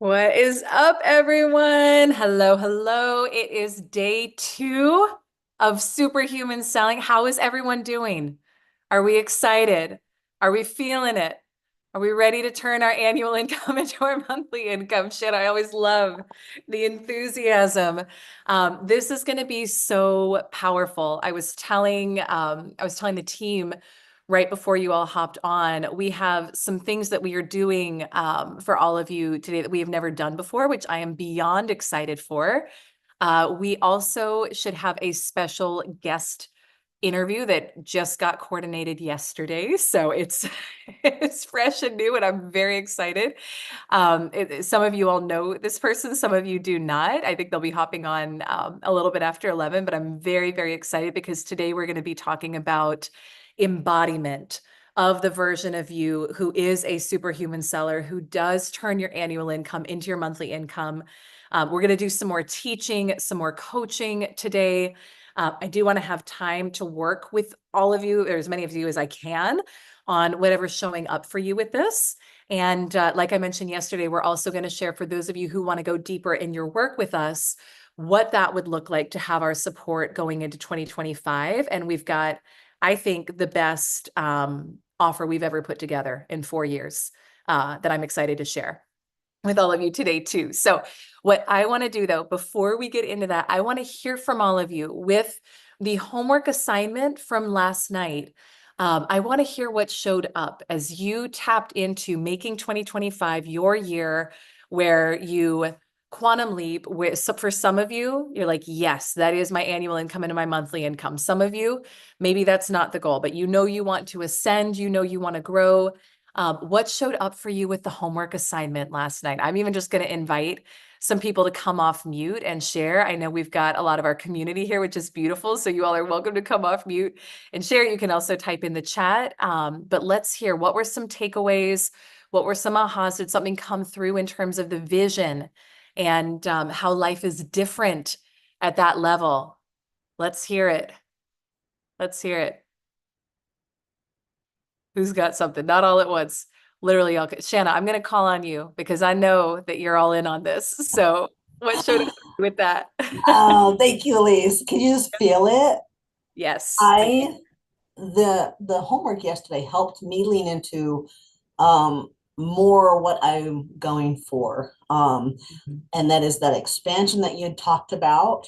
What is up, everyone? Hello, hello. It is day 2 of Superhuman Selling. How is everyone doing? Are we excited? Are we feeling it? Are we ready to turn our annual income into our monthly income? Shit, I always love the enthusiasm. This is going to be so powerful. I was telling the team right before you all hopped on, we have some things that we are doing for all of you today that we have never done before, which I am beyond excited for. We also should have a special guest interview that just got coordinated yesterday. So it's it's fresh and new, and I'm very excited. Some of you all know this person, some of you do not. I think they'll be hopping on a little bit after 11, but I'm very, very excited because today we're going to be talking about embodiment of the version of you who is a superhuman seller, who does turn your annual income into your monthly income. We're going to do some more teaching, some more coaching today. I do want to have time to work with all of you, or as many of you as I can, on whatever's showing up for you with this. And like I mentioned yesterday, we're also going to share, for those of you who want to go deeper in your work with us, what that would look like to have our support going into 2025. And we've got, I think, the best offer we've ever put together in 4 years that I'm excited to share with all of you today too. So what I want to do, though, before we get into that, I want to hear from all of you with the homework assignment from last night. I want to hear what showed up as you tapped into making 2025 your year where you quantum leap. So for some of you, you're like, yes, that is my annual income and my monthly income. Some of you, maybe that's not the goal, but you know you want to ascend, you know you want to grow. What showed up for you with the homework assignment last night? I'm even just going to invite some people to come off mute and share. I know we've got a lot of our community here, which is beautiful. So you all are welcome to come off mute and share. You can also type in the chat. But let's hear, what were some takeaways? What were some ahas? Did something come through in terms of the vision and how life is different at that level? Let's hear it. Let's hear it. Who's got something? Not all at once. Literally, Shanna, I'm going to call on you because I know that you're all in on this. So what showed up with that? Oh, thank you, Elise. Can you just feel it? Yes. I the homework yesterday helped me lean into um more what I'm going for. And that is that expansion that you had talked about.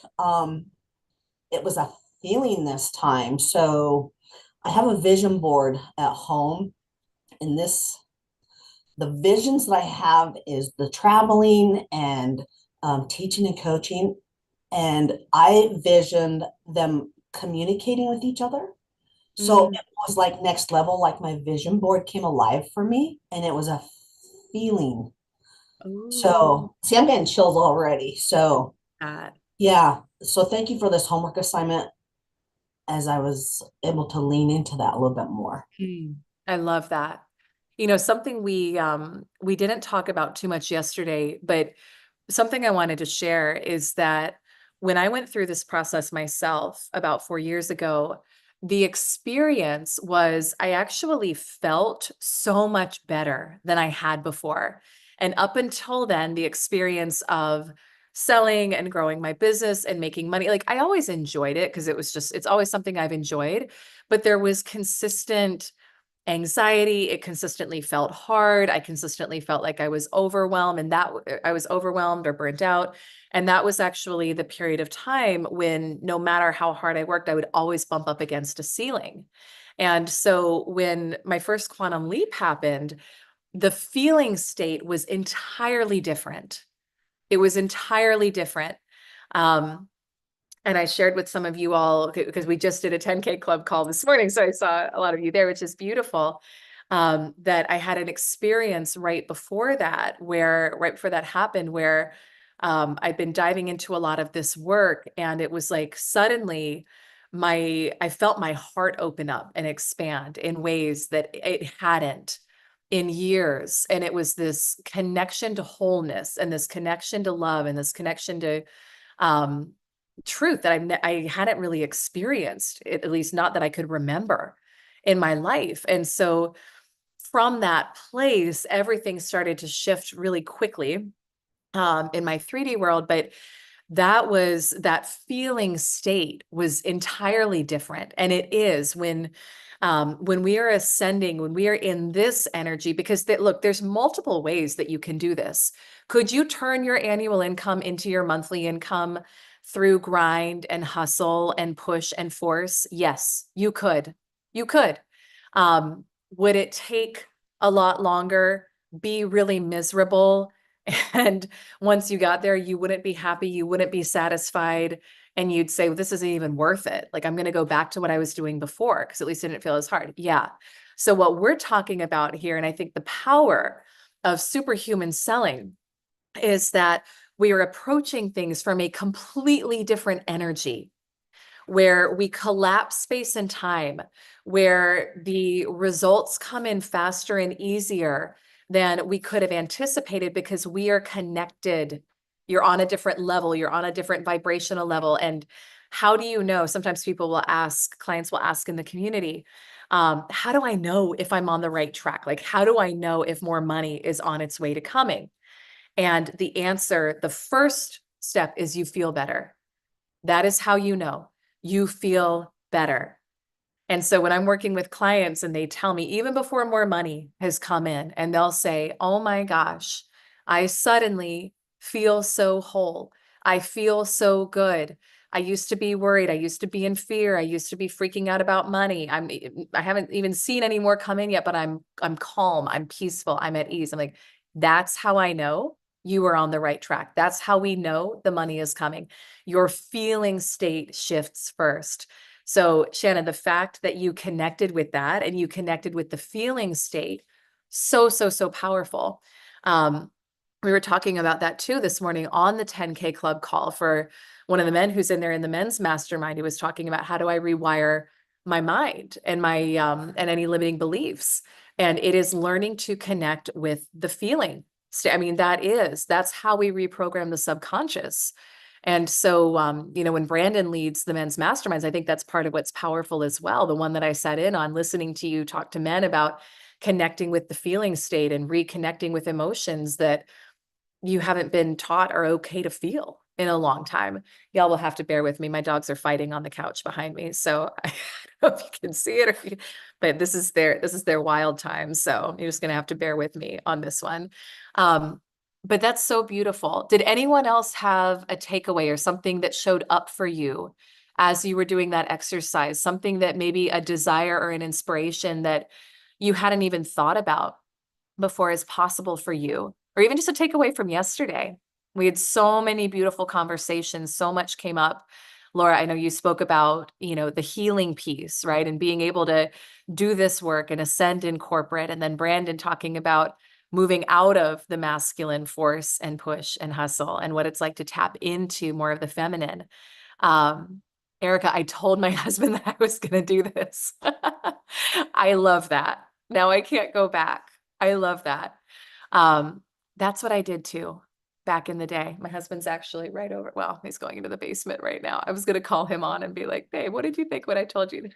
It was a feeling this time. So I have a vision board at home, and this the visions that I have is the traveling and teaching and coaching. And I visioned them communicating with each other. So Mm. it was like next level, like my vision board came alive for me, and it was a feeling. Ooh, So, see, I'm getting chills already. So, God. yeah. So, thank you for this homework assignment as I was able to lean into that a little bit more. I love that. You know, something we didn't talk about too much yesterday, but something I wanted to share is that when I went through this process myself about 4 years ago, the experience was I actually felt so much better than I had before. And up until then, the experience of selling and growing my business and making money, like I always enjoyed it because it's always something I've enjoyed, but there was consistent anxiety. It consistently felt hard. I consistently felt like I was overwhelmed, and that I was overwhelmed or burnt out. And that was actually the period of time when no matter how hard I worked, I would always bump up against a ceiling. And so when my first quantum leap happened, the feeling state was entirely different. It was entirely different. Um, and I shared with some of you all because we just did a 10K club call this morning. So I saw a lot of you there, which is beautiful. That I had an experience right before that, right before that happened, where I'd been diving into a lot of this work. And it was like suddenly I felt my heart open up and expand in ways that it hadn't in years. And it was this connection to wholeness and this connection to love and this connection to um, truth that I hadn't really experienced, at least not that I could remember in my life. And so from that place, everything started to shift really quickly. in my 3D world, but that feeling state was entirely different. And it is when we are ascending, when we are in this energy, because look, there's multiple ways that you can do this. Could you turn your annual income into your monthly income through grind and hustle and push and force? Yes, you could. You could. Would it take a lot longer, be really miserable? And once you got there, you wouldn't be happy, you wouldn't be satisfied, and you'd say, well, this isn't even worth it. Like, I'm going to go back to what I was doing before because at least it didn't feel as hard. Yeah. So what we're talking about here, and I think the power of superhuman selling is that we are approaching things from a completely different energy where we collapse space and time, where the results come in faster and easier than we could have anticipated because we are connected. You're on a different level, you're on a different vibrational level. And how do you know? Sometimes people will ask, clients will ask in the community, how do I know if I'm on the right track? Like, how do I know if more money is on its way to coming? And the answer, the first step is you feel better. That is how you know you feel better. And so when I'm working with clients and they tell me, even before more money has come in, and they'll say, oh my gosh, I suddenly feel so whole. I feel so good. I used to be worried. I used to be in fear. I used to be freaking out about money. I haven't even seen any more come in yet, but I'm calm. I'm peaceful. I'm at ease. I'm like, that's how I know you are on the right track. That's how we know the money is coming. Your feeling state shifts first. So, Shannon, the fact that you connected with that and you connected with the feeling state, so powerful. We were talking about that too this morning on the 10K Club call for one of the men who's in there in the men's mastermind. He was talking about how do I rewire my mind and my and any limiting beliefs. And it is learning to connect with the feeling. I mean, that's how we reprogram the subconscious. And so, when Brandon leads the men's masterminds, I think that's part of what's powerful as well. The one that I sat in on, listening to you talk to men about connecting with the feeling state and reconnecting with emotions that you haven't been taught are okay to feel in a long time. Y'all will have to bear with me. My dogs are fighting on the couch behind me. So I don't know if you can see it but this is their wild time. So you're just gonna have to bear with me on this one. But that's so beautiful. Did anyone else have a takeaway or something that showed up for you as you were doing that exercise? Something that maybe a desire or an inspiration that you hadn't even thought about before is possible for you, or even just a takeaway from yesterday. We had so many beautiful conversations, so much came up. Laura, I know you spoke about, the healing piece, right? And being able to do this work and ascend in corporate. And then Brandon talking about moving out of the masculine force and push and hustle and what it's like to tap into more of the feminine. Erica, I told my husband that I was going to do this. I love that. Now I can't go back. I love that. That's what I did too back in the day. My husband's actually right over. Well, he's going into the basement right now. I was going to call him on and be like, "Hey, what did you think when I told you?"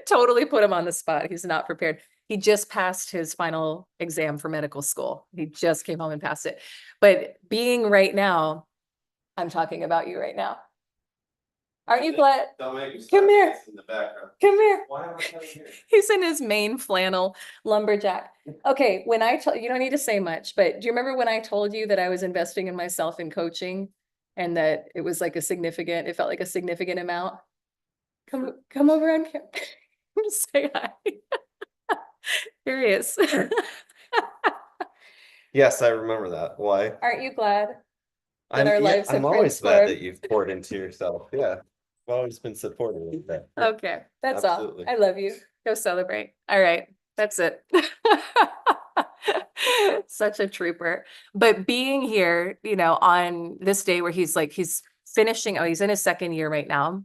Totally put him on the spot. He's not prepared. He just passed his final exam for medical school. He just came home and passed it. But being right now, I'm talking about you right now. Aren't you glad? Don't make me Come start here. dancing in the background. Come here. Why am I coming here? He's in his main flannel lumberjack. Okay, when I told you don't need to say much, but do you remember when I told you that I was investing in myself in coaching and that it was like it felt like a significant amount? Come over on camera. Say hi. Here he is. Yes, I remember that. Why? Aren't you glad that our lives have I'm always glad transformed? that you've poured into yourself. Yeah. I've always been supportive of that. Okay, that's Absolutely. all. I love you. Go celebrate. All right, that's it. Such a trooper. But being here, on this day where he's finishing, he's in his second year right now.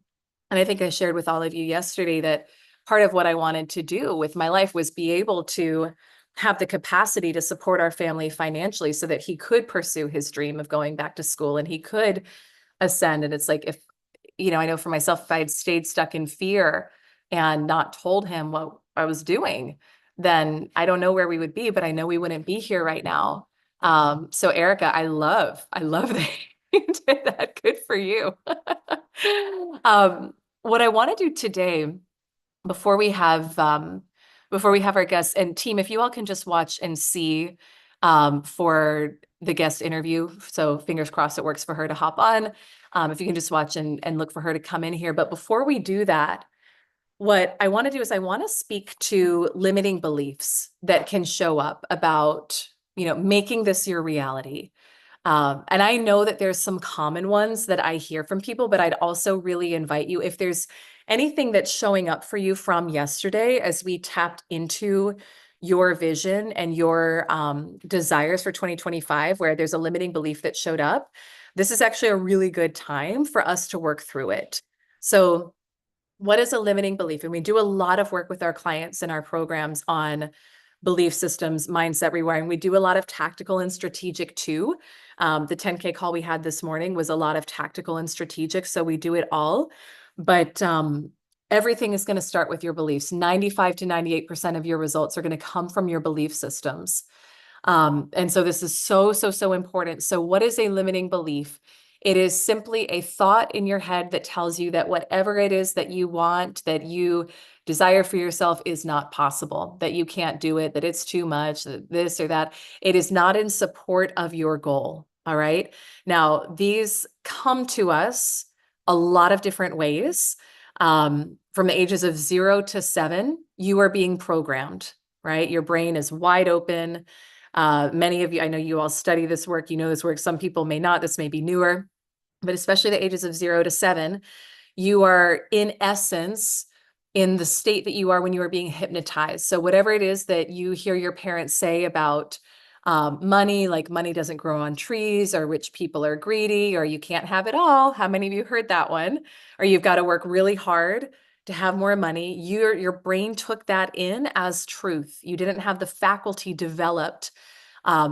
And I think I shared with all of you yesterday that part of what I wanted to do with my life was be able to have the capacity to support our family financially so that he could pursue his dream of going back to school and he could ascend. And it's like, if, I know for myself, if I had stayed stuck in fear and not told him what I was doing, then I don't know where we would be, but I know we wouldn't be here right now. So Erica, I love that you did that. Good for you. What I want to do today, before we have our guests and team, if you all can just watch and see for the guest interview. So fingers crossed it works for her to hop on. If you can just watch and look for her to come in here. But before we do that, what I want to do is I want to speak to limiting beliefs that can show up about, making this your reality. And I know that there's some common ones that I hear from people, but I'd also really invite you, if there's anything that's showing up for you from yesterday as we tapped into your vision and your desires for 2025, where there's a limiting belief that showed up, this is actually a really good time for us to work through it. So what is a limiting belief? And we do a lot of work with our clients in our programs on belief systems, mindset rewiring. We do a lot of tactical and strategic too. The 10K call we had this morning was a lot of tactical and strategic. So we do it all. But everything is going to start with your beliefs. 95 to 98% of your results are going to come from your belief systems. And so this is so, so, so important. So what is a limiting belief? It is simply a thought in your head that tells you that whatever it is that you want, that you desire for yourself is not possible, that you can't do it, that it's too much, that this or that. It is not in support of your goal. All right. Now, these come to us a lot of different ways. From the ages of 0 to 7, you are being programmed, right? Your brain is wide open. Many of you, I know you all study this work, you know this work. Some people may not, this may be newer, but especially the ages of 0 to 7, you are in essence in the state that you are when you are being hypnotized. So whatever it is that you hear your parents say about money, like money doesn't grow on trees, or rich people are greedy, or you can't have it all. How many of you heard that one? Or you've got to work really hard to have more money. Your brain took that in as truth. You didn't have the faculty developed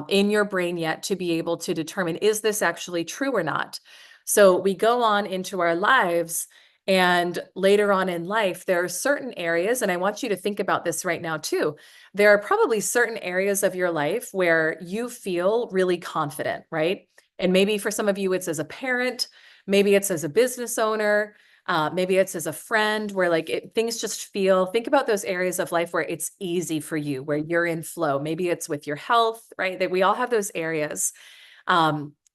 in your brain yet to be able to determine, is this actually true or not? So we go on into our lives, and later on in life, there are certain areas, and I want you to think about this right now too. There are probably certain areas of your life where you feel really confident, right? And maybe for some of you, it's as a parent, maybe it's as a business owner, maybe it's as a friend, where things just feel, think about those areas of life where it's easy for you, where you're in flow. Maybe it's with your health, right? That we all have those areas.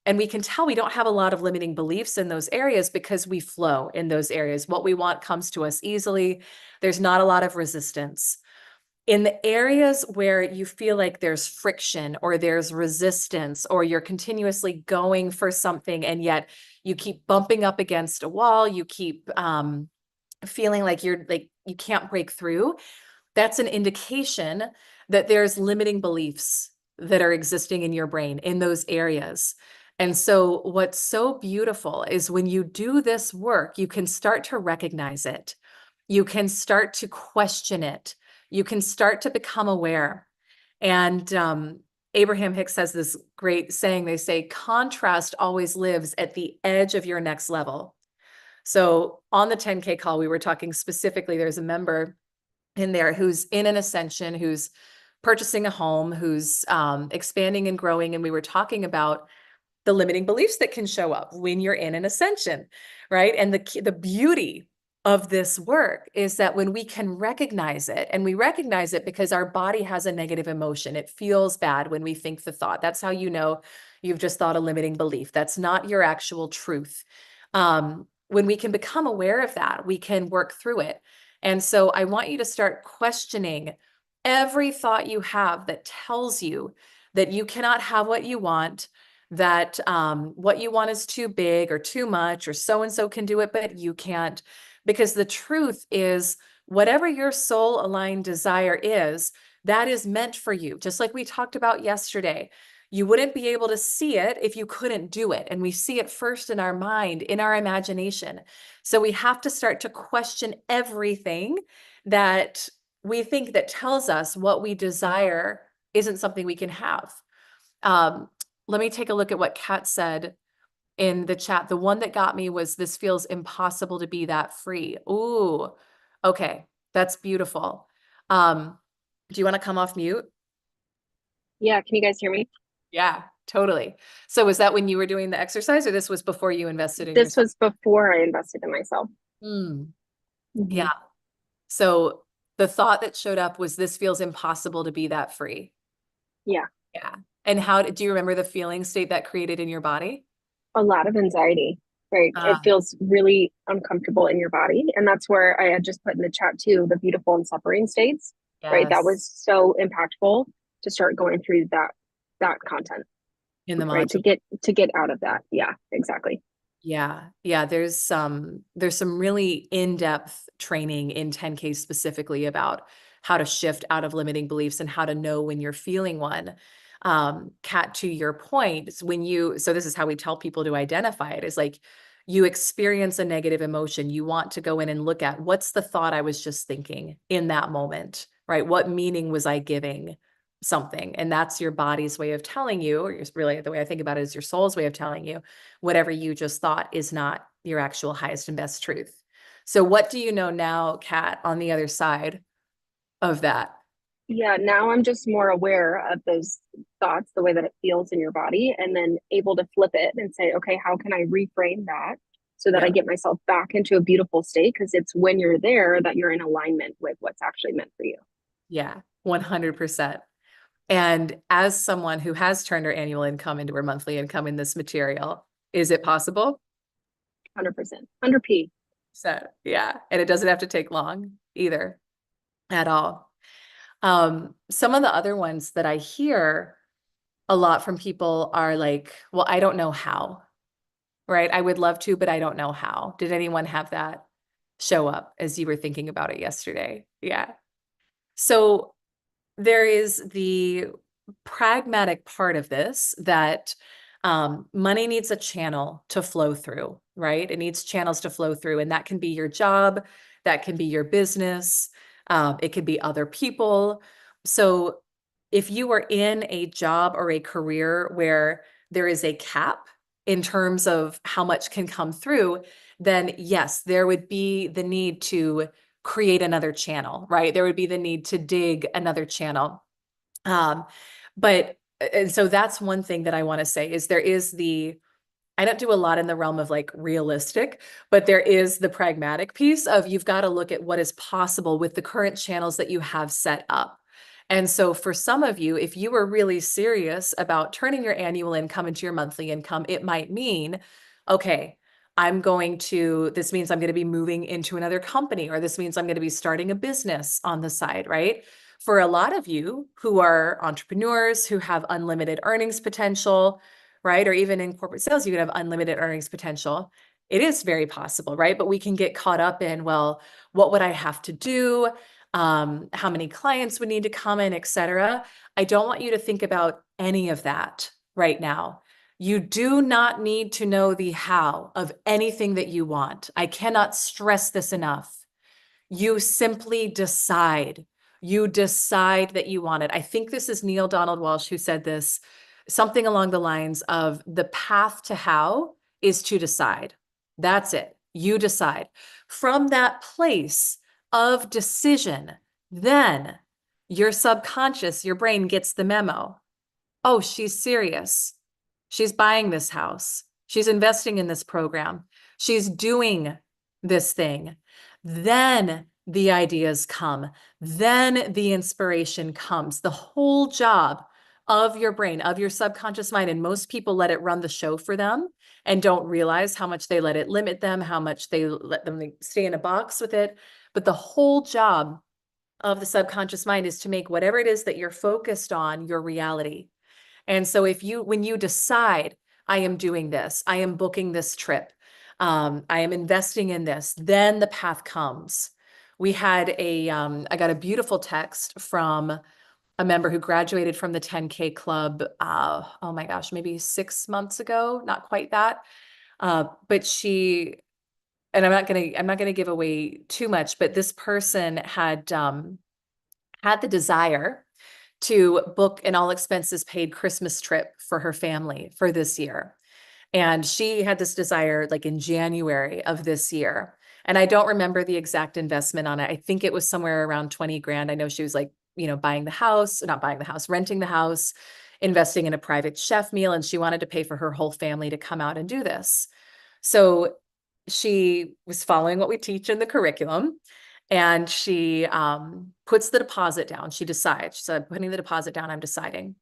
And we can tell we don't have a lot of limiting beliefs in those areas because we flow in those areas. What we want comes to us easily. There's not a lot of resistance. In the areas where you feel like there's friction or there's resistance, or you're continuously going for something and yet you keep bumping up against a wall, you keep feeling like you can't break through, that's an indication that there's limiting beliefs that are existing in your brain in those areas. And so what's so beautiful is when you do this work, you can start to recognize it. You can start to question it. You can start to become aware. And Abraham Hicks has this great saying. They say, contrast always lives at the edge of your next level. So on the 10K call, we were talking specifically, there's a member in there who's in an ascension, who's purchasing a home, who's expanding and growing. And we were talking about the limiting beliefs that can show up when you're in an ascension, right? And the beauty of this work is that when we can recognize it, and we recognize it because our body has a negative emotion, it feels bad when we think the thought. That's how you know you've just thought a limiting belief. That's not your actual truth. When we can become aware of that, we can work through it. And so I want you to start questioning every thought you have that tells you that you cannot have what you want, that what you want is too big or too much, or so-and-so can do it, but you can't. Because the truth is, whatever your soul aligned desire is, that is meant for you. Just like we talked about yesterday, you wouldn't be able to see it if you couldn't do it. And we see it first in our mind, in our imagination. So we have to start to question everything that we think that tells us what we desire isn't something we can have. Let me take a look at what Kat said in the chat. The one that got me was, this feels impossible to be that free. Ooh, okay. That's beautiful. Do you want to come off mute? Yeah, can you guys hear me? Yeah, totally. So was that when you were doing the exercise, or this was before you invested in This yourself? was before I invested in myself. Mm, Mhm. yeah. So the thought that showed up was, this feels impossible to be that free. Yeah, Yeah. And how do you remember the feeling state that created in your body? a lot of anxiety, right? It Ah, feels really uncomfortable in your body. And that's where I had just put in the chat too, the beautiful and suffering states, right? That was yes. so impactful to start going through that content, In the right? module. To get out of that. Yeah, exactly. Yeah. Yeah. There's some really in-depth training in 10K specifically about how to shift out of limiting beliefs and how to know when you're feeling one. Kat, to your point, so this is how we tell people to identify it, is like, you experience a negative emotion. You want to go in and look at, what's the thought I was just thinking in that moment, right? What meaning was I giving something? And that's your body's way of telling you, or really the way I think about it is your soul's way of telling you, whatever you just thought is not your actual highest and best truth. So what do you know now, Kat, on the other side of that? Yeah, now I'm just more aware of those thoughts, the way that it feels in your body, and then able to flip it and say, okay, how can I reframe that so that I Yeah. get myself back into a beautiful state? Because it's when you're there that you're in alignment with what's actually meant for you. Yeah, 100%. And as someone who has turned her annual income into her monthly income in this material, is it possible? 100%. 100p. So, yeah, and it doesn't have to take long either at all. Some of the other ones that I hear a lot from people are like, well, I don't know how, right? I would love to, but I don't know how. Did anyone have that show up as you were thinking about it yesterday? Yeah. So there is the pragmatic part of this, that money needs a channel to flow through, right? It needs channels to flow through, and that can be your job, that can be your business, it could be other people. So if you are in a job or a career where there is a cap in terms of how much can come through, then yes, there would be the need to create another channel, right? There would be the need to dig another channel. Um, but and so that's one thing that I want to say is, I don't do a lot in the realm of like realistic, but there is the pragmatic piece of, you've got to look at what is possible with the current channels that you have set up. And so for some of you, if you were really serious about turning your annual income into your monthly income, it might mean, okay, this means I'm going to be moving into another company, or this means I'm going to be starting a business on the side, right? For a lot of you who are entrepreneurs who have unlimited earnings potential, right? Or even in corporate sales, you could have unlimited earnings potential. It is very possible, right? But we can get caught up in, well, what would I have to do? How many clients would need to come in, et cetera. I don't want you to think about any of that right now. You do not need to know the how of anything that you want. I cannot stress this enough. You simply decide. You decide that you want it. I think this is Neil Donald Walsh who said this, something along the lines of, the path to how is to decide. That's it. You decide. From that place of decision, then your subconscious, your brain gets the memo. Oh, she's serious. She's buying this house. She's investing in this program. She's doing this thing. Then the ideas come. Then the inspiration comes. The whole job of your brain, of your subconscious mind, and most people let it run the show for them and don't realize how much they let it limit them, how much they let them stay in a box with it. But the whole job of the subconscious mind is to make whatever it is that you're focused on your reality. And so when you decide, I am doing this, I am booking this trip, I am investing in this, then the path comes. I got a beautiful text from a member who graduated from the 10K club, oh my gosh, maybe 6 months ago, not quite that. But and I'm not gonna give away too much, but this person had the desire to book an all expenses paid Christmas trip for her family for this year. And she had this desire like in January of this year. And I don't remember the exact investment on it. I think it was somewhere around 20 grand. I know she was like, buying the house, not buying the house, renting the house, investing in a private chef meal, and she wanted to pay for her whole family to come out and do this. So she was following what we teach in the curriculum, and she puts the deposit down. She decides, she said, putting the deposit down, I'm deciding.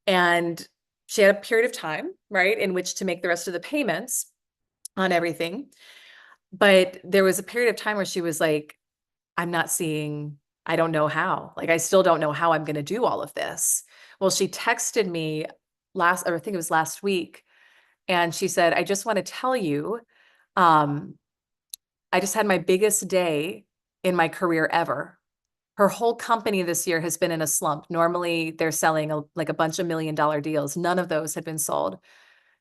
And she had a period of time, right, in which to make the rest of the payments on everything. But there was a period of time where she was like, I'm not seeing, I don't know how. Like, I still don't know how I'm going to do all of this. Well, she texted me or I think it was last week, and she said, I just want to tell you, um, I just had my biggest day in my career ever. Her whole company this year has been in a slump. Normally, they're selling like a bunch of $1 million deals. None of those had been sold.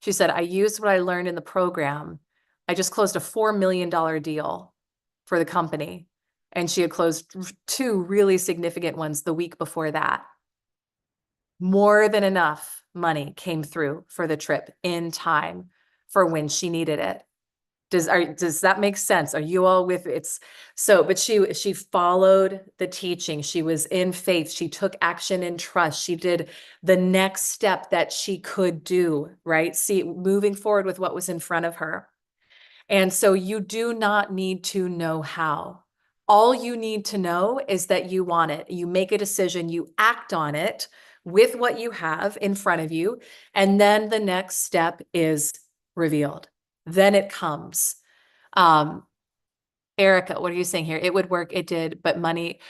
She said, I used what I learned in the program. I just closed a $4 million deal for the company. And she had closed 2 really significant ones the week before that. More than enough money came through for the trip in time for when she needed it. Does that make sense? Are you all with it's so, but she followed the teaching. She was in faith. She took action in trust. She did the next step that she could do, right? See, moving forward with what was in front of her. And so you do not need to know how. All you need to know is that you want it. You make a decision, you act on it with what you have in front of you. And then the next step is revealed. Then it comes. Um, Erica, what are you saying here? It would work, it did, but money.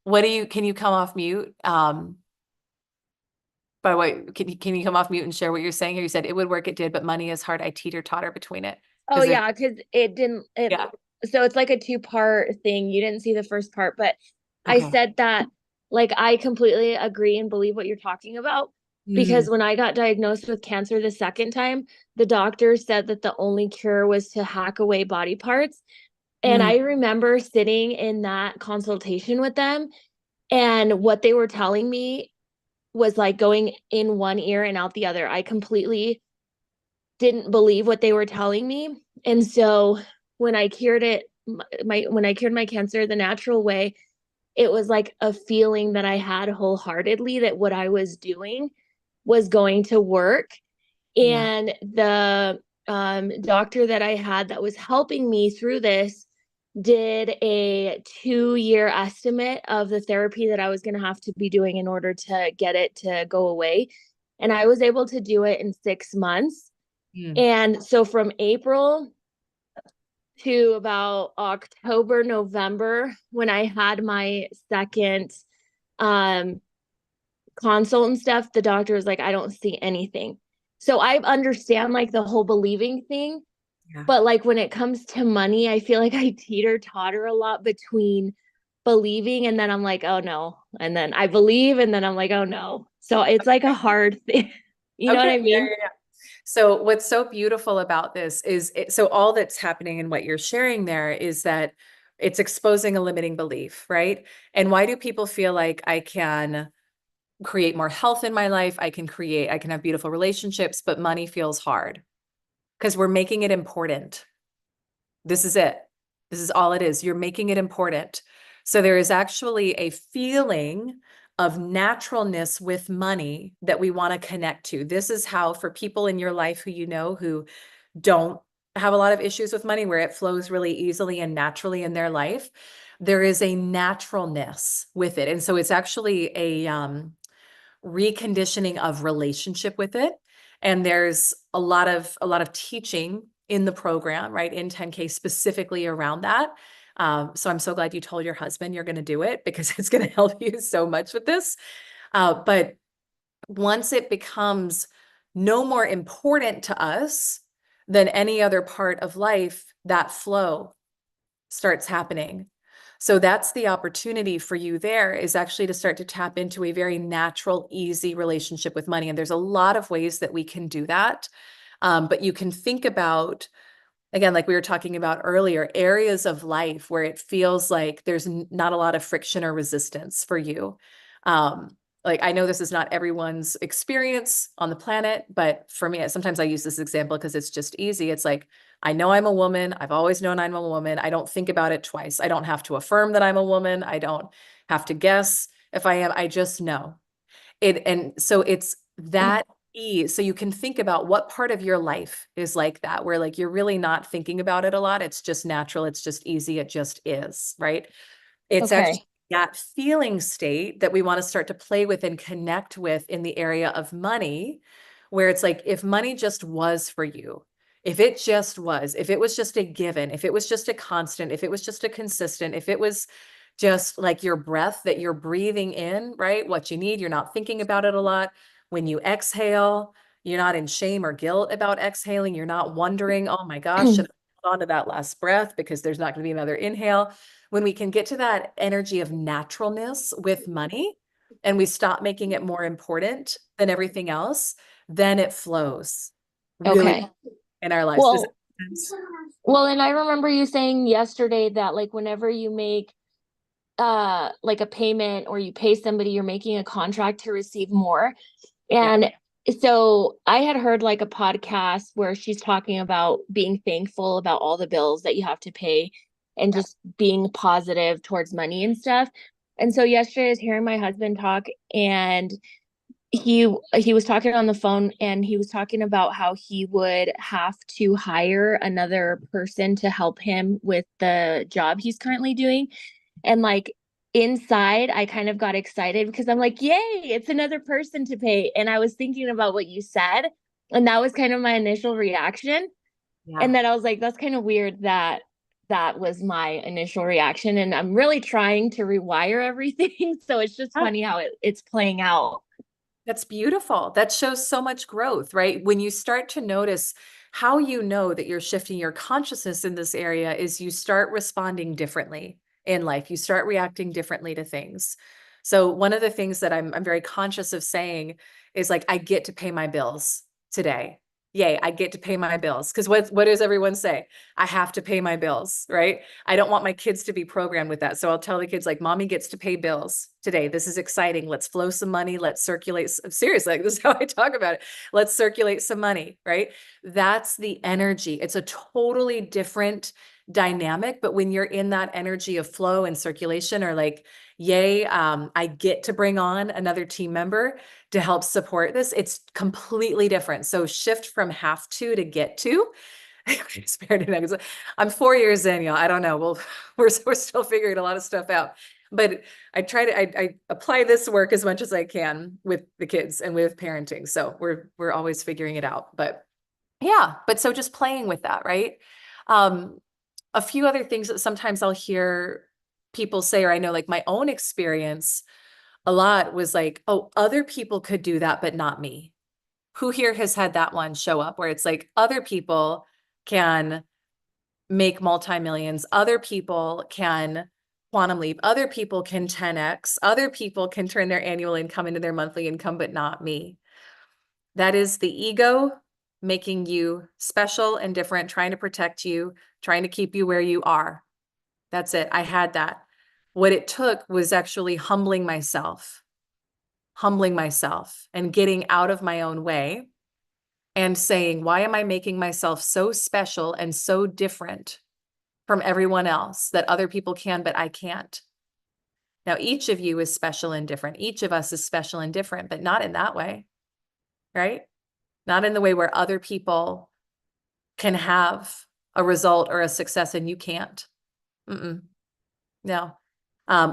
Can you come off mute? By the way, can you come off mute and share what you're saying here? You said it would work, it did, but money is hard. I teeter-totter between it. Oh yeah, because it didn't Yeah. so it's like a 2-part thing. You didn't see the first part, but I Okay. said that like I completely agree and believe what you're talking about. Because when I got diagnosed with cancer the second time, the doctor said that the only cure was to hack away body parts. And I remember sitting in that consultation with them, and what they were telling me was like going in one ear and out the other. I completely didn't believe what they were telling me. And so when I cured my cancer the natural way, it was like a feeling that I had wholeheartedly that what I was doing was going to work. Yeah. And the doctor that I had that was helping me through this did a 2-year estimate of the therapy that I was going to have to be doing in order to get it to go away. And I was able to do it in 6 months. And so from April to about October, November, when I had my second consult and stuff, the doctor was like, I don't see anything. So I understand like the whole believing thing. Yeah. But like when it comes to money, I feel like I teeter-totter a lot between believing and then I'm like, oh no. And then I believe and then I'm like, oh no. So it's like a hard thing. You know what I mean? Yeah. So what's so beautiful about this is so all that's happening and what you're sharing there is that it's exposing a limiting belief, right? And why do people feel like I can create more health in my life? I can have beautiful relationships, but money feels hard because we're making it important. This is it. This is all it is. You're making it important. So there is actually a feeling of naturalness with money that we want to connect to. This is how, for people in your life who you know who don't have a lot of issues with money, where it flows really easily and naturally in their life, there is a naturalness with it. And so it's actually a reconditioning of relationship with it. And there's a lot of teaching in the program, right, in 10K specifically around that. So I'm so glad you told your husband you're going to do it because it's going to help you so much with this. But once it becomes no more important to us than any other part of life, that flow starts happening. So that's the opportunity for you there, is actually to start to tap into a very natural, easy relationship with money. And there's a lot of ways that we can do that. But you can think about, again, like we were talking about earlier, areas of life where it feels like there's not a lot of friction or resistance for you. Like I know this is not everyone's experience on the planet, but for me, sometimes I use this example because it's just easy. It's like, I know I'm a woman. I've always known I'm a woman. I don't think about it twice. I don't have to affirm that I'm a woman. I don't have to guess if I am. I just know it. And so it's that ease. So you can think about what part of your life is like that, where like you're really not thinking about it a lot. It's just natural. It's just easy. It just is, right? It's actually Okay. that feeling state that we want to start to play with and connect with in the area of money, where it's like, if money just was for you, if it just was, if it was just a given, if it was just a constant, if it was just a consistent, if it was just like your breath that you're breathing in, right? What you need, you're not thinking about it a lot. When you exhale, you're not in shame or guilt about exhaling. You're not wondering, oh my gosh, should I hold on to that last breath because there's not going to be another inhale. When we can get to that energy of naturalness with money and we stop making it more important than everything else, then it flows really Okay. in our lives. Does that Well, make sense? well, and I remember you saying yesterday that like whenever you make like a payment or you pay somebody, you're making a contract to receive more. Yeah. And so I had heard like a podcast where she's talking about being thankful about all the bills that you have to pay and Yeah. just being positive towards money and stuff. And so yesterday I was hearing my husband talk, and he was talking on the phone, and he was talking about how he would have to hire another person to help him with the job he's currently doing. And like inside, I kind of got excited because I'm like, yay, it's another person to pay. And I was thinking about what you said, and that was kind of my initial reaction. Yeah. And then I was like, that's kind of weird that that was my initial reaction. And I'm really trying to rewire everything. So it's just Yeah. funny how it's playing out. That's beautiful. That shows so much growth, right? When you start to notice how you know that you're shifting your consciousness in this area is you start responding differently in life. You start reacting differently to things. So one of the things that I'm very conscious of saying is like, I get to pay my bills today. Yay, I get to pay my bills. Because what does everyone say? I have to pay my bills, right? I don't want my kids to be programmed with that. So I'll tell the kids like, mommy gets to pay bills today. This is exciting. Let's flow some money. Let's circulate. Seriously, like, this is how I talk about it. Let's circulate some money, right? That's the energy. It's a totally different dynamic. But when you're in that energy of flow and circulation, or like, yay, I get to bring on another team member to help support this, it's completely different. So shift from have to get to. I'm 4 years in, y'all. I don't know. Well, we're still figuring a lot of stuff out, but I apply this work as much as I can with the kids and with parenting. So we're always figuring it out. But yeah, but so just playing with that, right? A few other things that sometimes I'll hear people say, or I know like my own experience a lot was like, oh, other people could do that, but not me. Who here has had that one show up where it's like other people can make multi-millions, other people can quantum leap, other people can 10x, other people can turn their annual income into their monthly income, but not me. That is the ego making you special and different, trying to protect you, trying to keep you where you are. That's it. I had that. What it took was actually humbling myself and getting out of my own way and saying, why am I making myself so special and so different from everyone else that other people can, but I can't? Now, each of you is special and different. Each of us is special and different, but not in that way, right? Not in the way where other people can have a result or a success and you can't. No.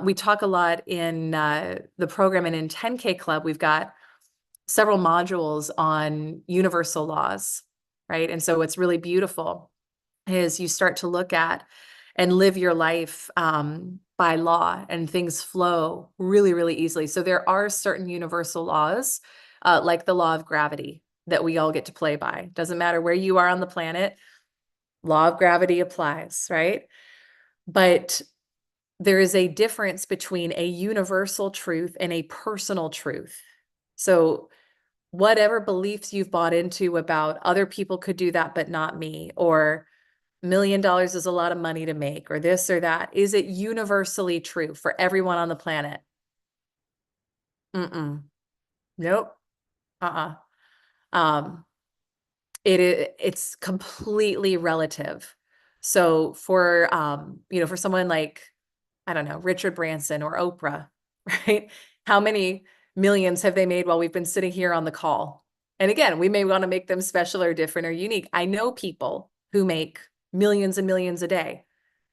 We talk a lot in the program, and in 10K Club, we've got several modules on universal laws, right? And so what's really beautiful is you start to look at and live your life by law, and things flow really, really easily. So there are certain universal laws, like the law of gravity, that we all get to play by. Doesn't matter where you are on the planet, law of gravity applies, right? But there is a difference between a universal truth and a personal truth. So whatever beliefs you've bought into about other people could do that, but not me, or $1 million is a lot of money to make, or this or that, is it universally true for everyone on the planet? Nope. Um, it's completely relative. So for for someone like, I don't know, Richard Branson or Oprah, right? How many millions have they made while we've been sitting here on the call? And again, we may want to make them special or different or unique. I know people who make millions and millions a day.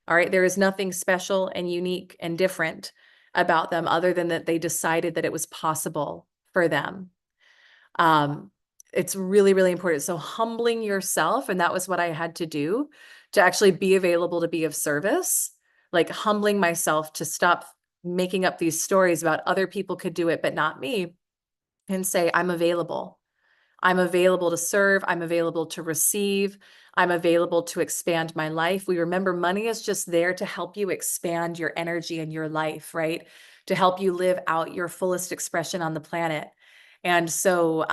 All right. There is nothing special and unique and different about them other than that they decided that it was possible for them. It's really, really important. So humbling yourself, and that was what I had to do to actually be available to be of service, like humbling myself to stop making up these stories about other people could do it, but not me, and say, I'm available. I'm available to serve. I'm available to receive. I'm available to expand my life. We remember money is just there to help you expand your energy and your life, right? To help you live out your fullest expression on the planet. And so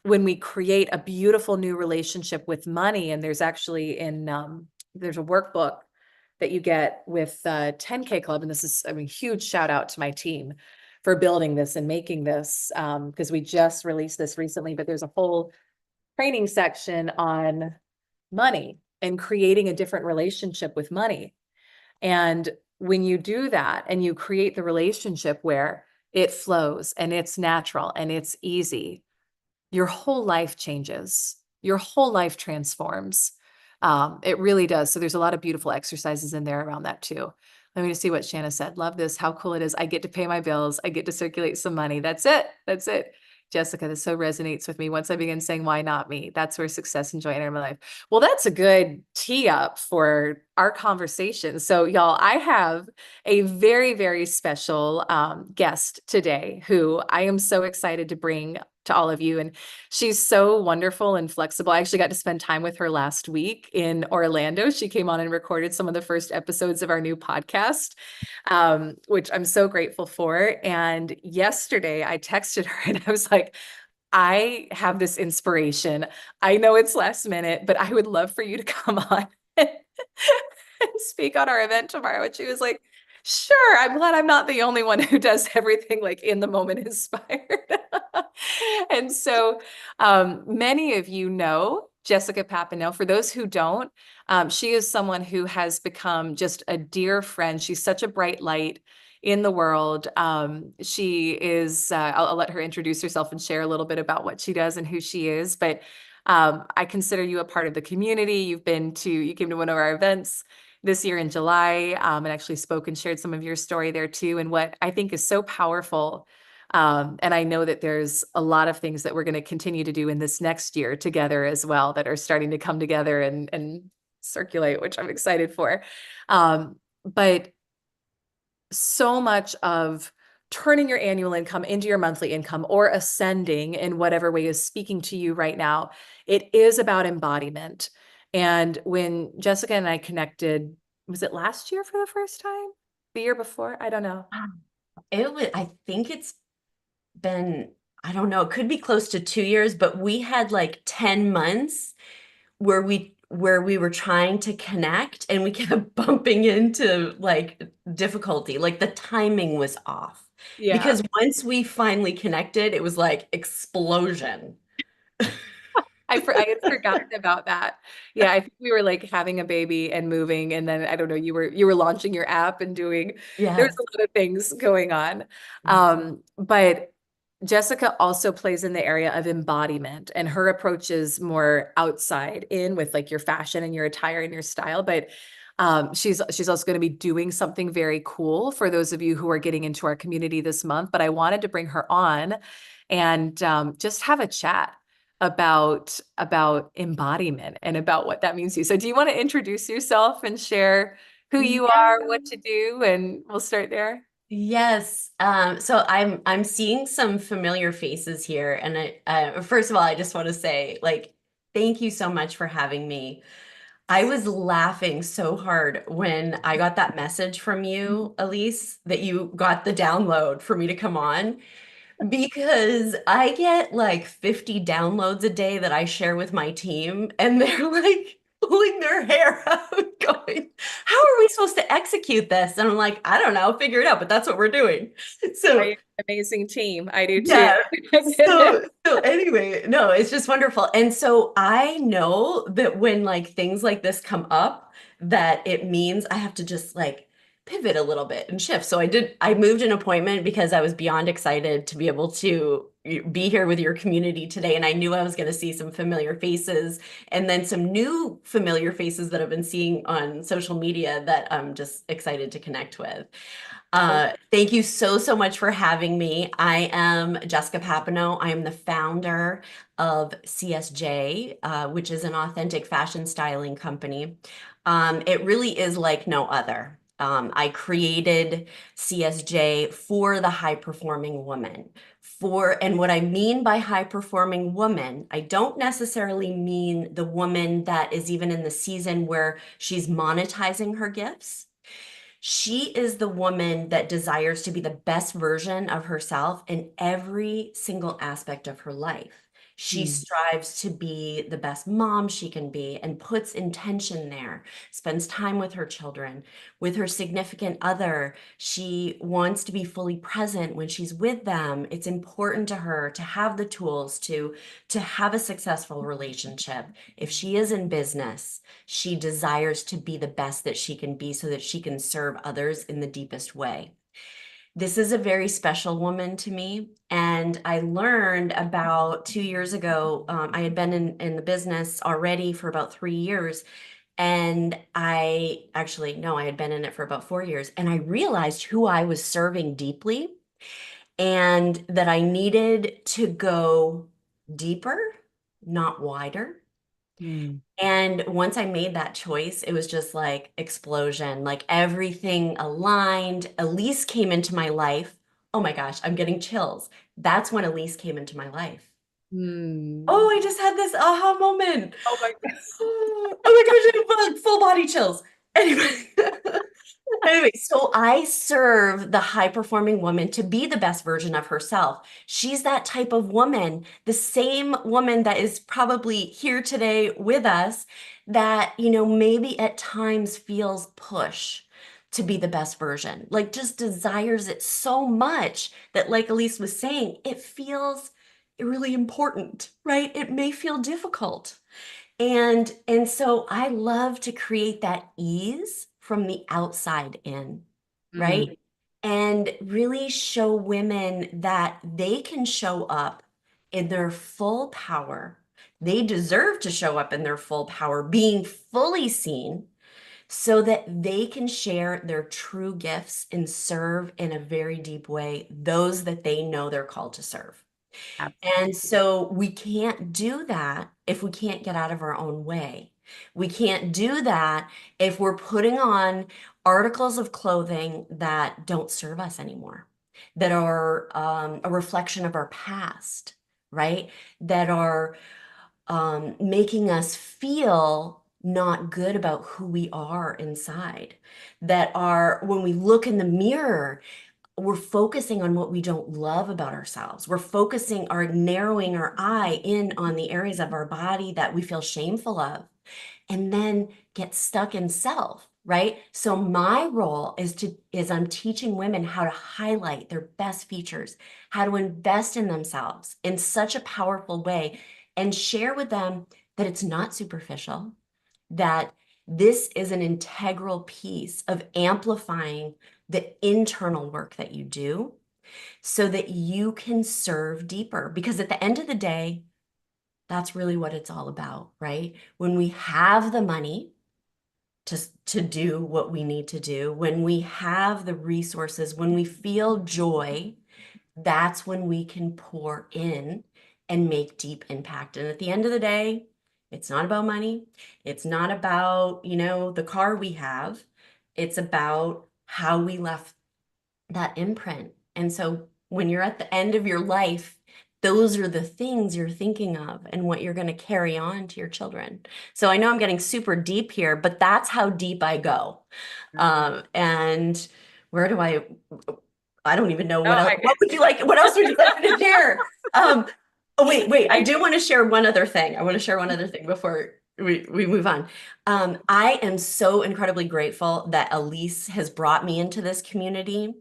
when we create a beautiful new relationship with money, and there's actually there's a workbook that you get with 10K Club. And this is, I mean, huge shout out to my team for building this and making this, because we just released this recently, but there's a whole training section on money and creating a different relationship with money. And when you do that and you create the relationship where it flows and it's natural and it's easy, your whole life changes. Your whole life transforms. It really does. So there's a lot of beautiful exercises in there around that too. Let me just see what Shanna said. Love this. How cool it is. I get to pay my bills. I get to circulate some money. That's it. That's it. Jessica, this so resonates with me. Once I begin saying, why not me? That's where success and joy enter my life. Well, that's a good tee up for our conversation. So y'all, I have a very, very special guest today who I am so excited to bring to all of you. And she's so wonderful and flexible. I actually got to spend time with her last week in Orlando. She came on and recorded some of the first episodes of our new podcast, which I'm so grateful for. And yesterday I texted her and I was like, I have this inspiration. I know it's last minute, but I would love for you to come on and speak on our event tomorrow. And she was like, sure, I'm glad I'm not the only one who does everything like in the moment inspired. And so many of you know Jessica Papineau. For those who don't, she is someone who has become just a dear friend. She's such a bright light in the world. She is, I'll let her introduce herself and share a little bit about what she does and who she is. But I consider you a part of the community. You came to one of our events this year in July, and actually spoke and shared some of your story there too. And what I think is so powerful, and I know that there's a lot of things that we're going to continue to do in this next year together as well that are starting to come together and circulate, which I'm excited for. But so much of turning your annual income into your monthly income or ascending in whatever way is speaking to you right now, it is about embodiment. And when Jessica and I connected, was it last year for the first time? The year before? I don't know. I think it's been, I don't know, it could be close to 2 years, but we had like 10 months where we were trying to connect and we kept bumping into like difficulty. Like the timing was off. Yeah. Because once we finally connected, it was like explosion. I had forgotten about that. Yeah, I think we were like having a baby and moving, and then I don't know, you were launching your app and doing. Yes. There's a lot of things going on. But Jessica also plays in the area of embodiment, and her approach is more outside in with like your fashion and your attire and your style. But she's also going to be doing something very cool for those of you who are getting into our community this month. But I wanted to bring her on and just have a chat about embodiment and about what that means to you. So do you want to introduce yourself and share who you are, what to do, and we'll start there? Yes. So I'm seeing some familiar faces here, and first of all, I just want to say, like, thank you so much for having me. I was laughing so hard when I got that message from you, Elyse, that you got the download for me to come on, because I get like 50 downloads a day that I share with my team, and they're like pulling their hair out, going, how are we supposed to execute this? And I'm like, I don't know, figure it out, but that's what we're doing. So amazing team. I do too. yeah. So anyway, no, it's just wonderful. And so I know that when like things like this come up, that it means I have to just like pivot a little bit and shift. So I moved an appointment because I was beyond excited to be able to be here with your community today. And I knew I was going to see some familiar faces and then some new familiar faces that I've been seeing on social media that I'm just excited to connect with. Thank you so much for having me. I am Jessica Papineau. I am the founder of CSJ, which is an authentic fashion styling company. It really is like no other. I created CSJ for the high performing woman. And what I mean by high performing woman, I don't necessarily mean the woman that is even in the season where she's monetizing her gifts. She is the woman that desires to be the best version of herself in every single aspect of her life. She strives to be the best mom she can be and puts intention there, spends time with her children, with her significant other. She wants to be fully present when she's with them. It's important to her to have the tools to have a successful relationship. If she is in business, she desires to be the best that she can be so that she can serve others in the deepest way. This is a very special woman to me. And I learned about 2 years ago, I had been in the business already for about 3 years. And I had been in it for about 4 years. And I realized who I was serving deeply and that I needed to go deeper, not wider. And once I made that choice, it was just like explosion, like everything aligned. Elyse came into my life. Oh my gosh, I'm getting chills. That's when Elyse came into my life. Oh, I just had this aha moment. Oh my God. Oh my gosh, I have full body chills. Anyway. Anyway, so I serve the high performing woman to be the best version of herself. She's that type of woman, the same woman that is probably here today with us that, maybe at times feels push to be the best version, like just desires it so much that, like Elyse was saying, it feels really important, right? It may feel difficult. And so I love to create that ease from the outside in, right? And really show women that they can show up in their full power. They deserve to show up in their full power, being fully seen, so that they can share their true gifts and serve in a very deep way those that they know they're called to serve. And so we can't do that if we can't get out of our own way. We can't do that if we're putting on articles of clothing that don't serve us anymore, that are a reflection of our past, right? That are making us feel not good about who we are inside, that are, when we look in the mirror, we're focusing on what we don't love about ourselves. We're focusing or narrowing our eye in on the areas of our body that we feel shameful of, and then get stuck in self, right? So my role is I'm teaching women how to highlight their best features, how to invest in themselves in such a powerful way, and share with them that it's not superficial, that this is an integral piece of amplifying the internal work that you do so that you can serve deeper. Because at the end of the day, that's really what it's all about, right? When we have the money to do what we need to do, when we have the resources, when we feel joy, that's when we can pour in and make deep impact. And at the end of the day, it's not about money. It's not about, the car we have. It's about how we left that imprint. And so when you're at the end of your life, those are the things you're thinking of and what you're going to carry on to your children. So I know I'm getting super deep here, but that's how deep I go. And where do I don't even know what else. What else would you like me to share? Oh, wait. I do want to share one other thing. I want to share one other thing before we move on. I am so incredibly grateful that Elyse has brought me into this community.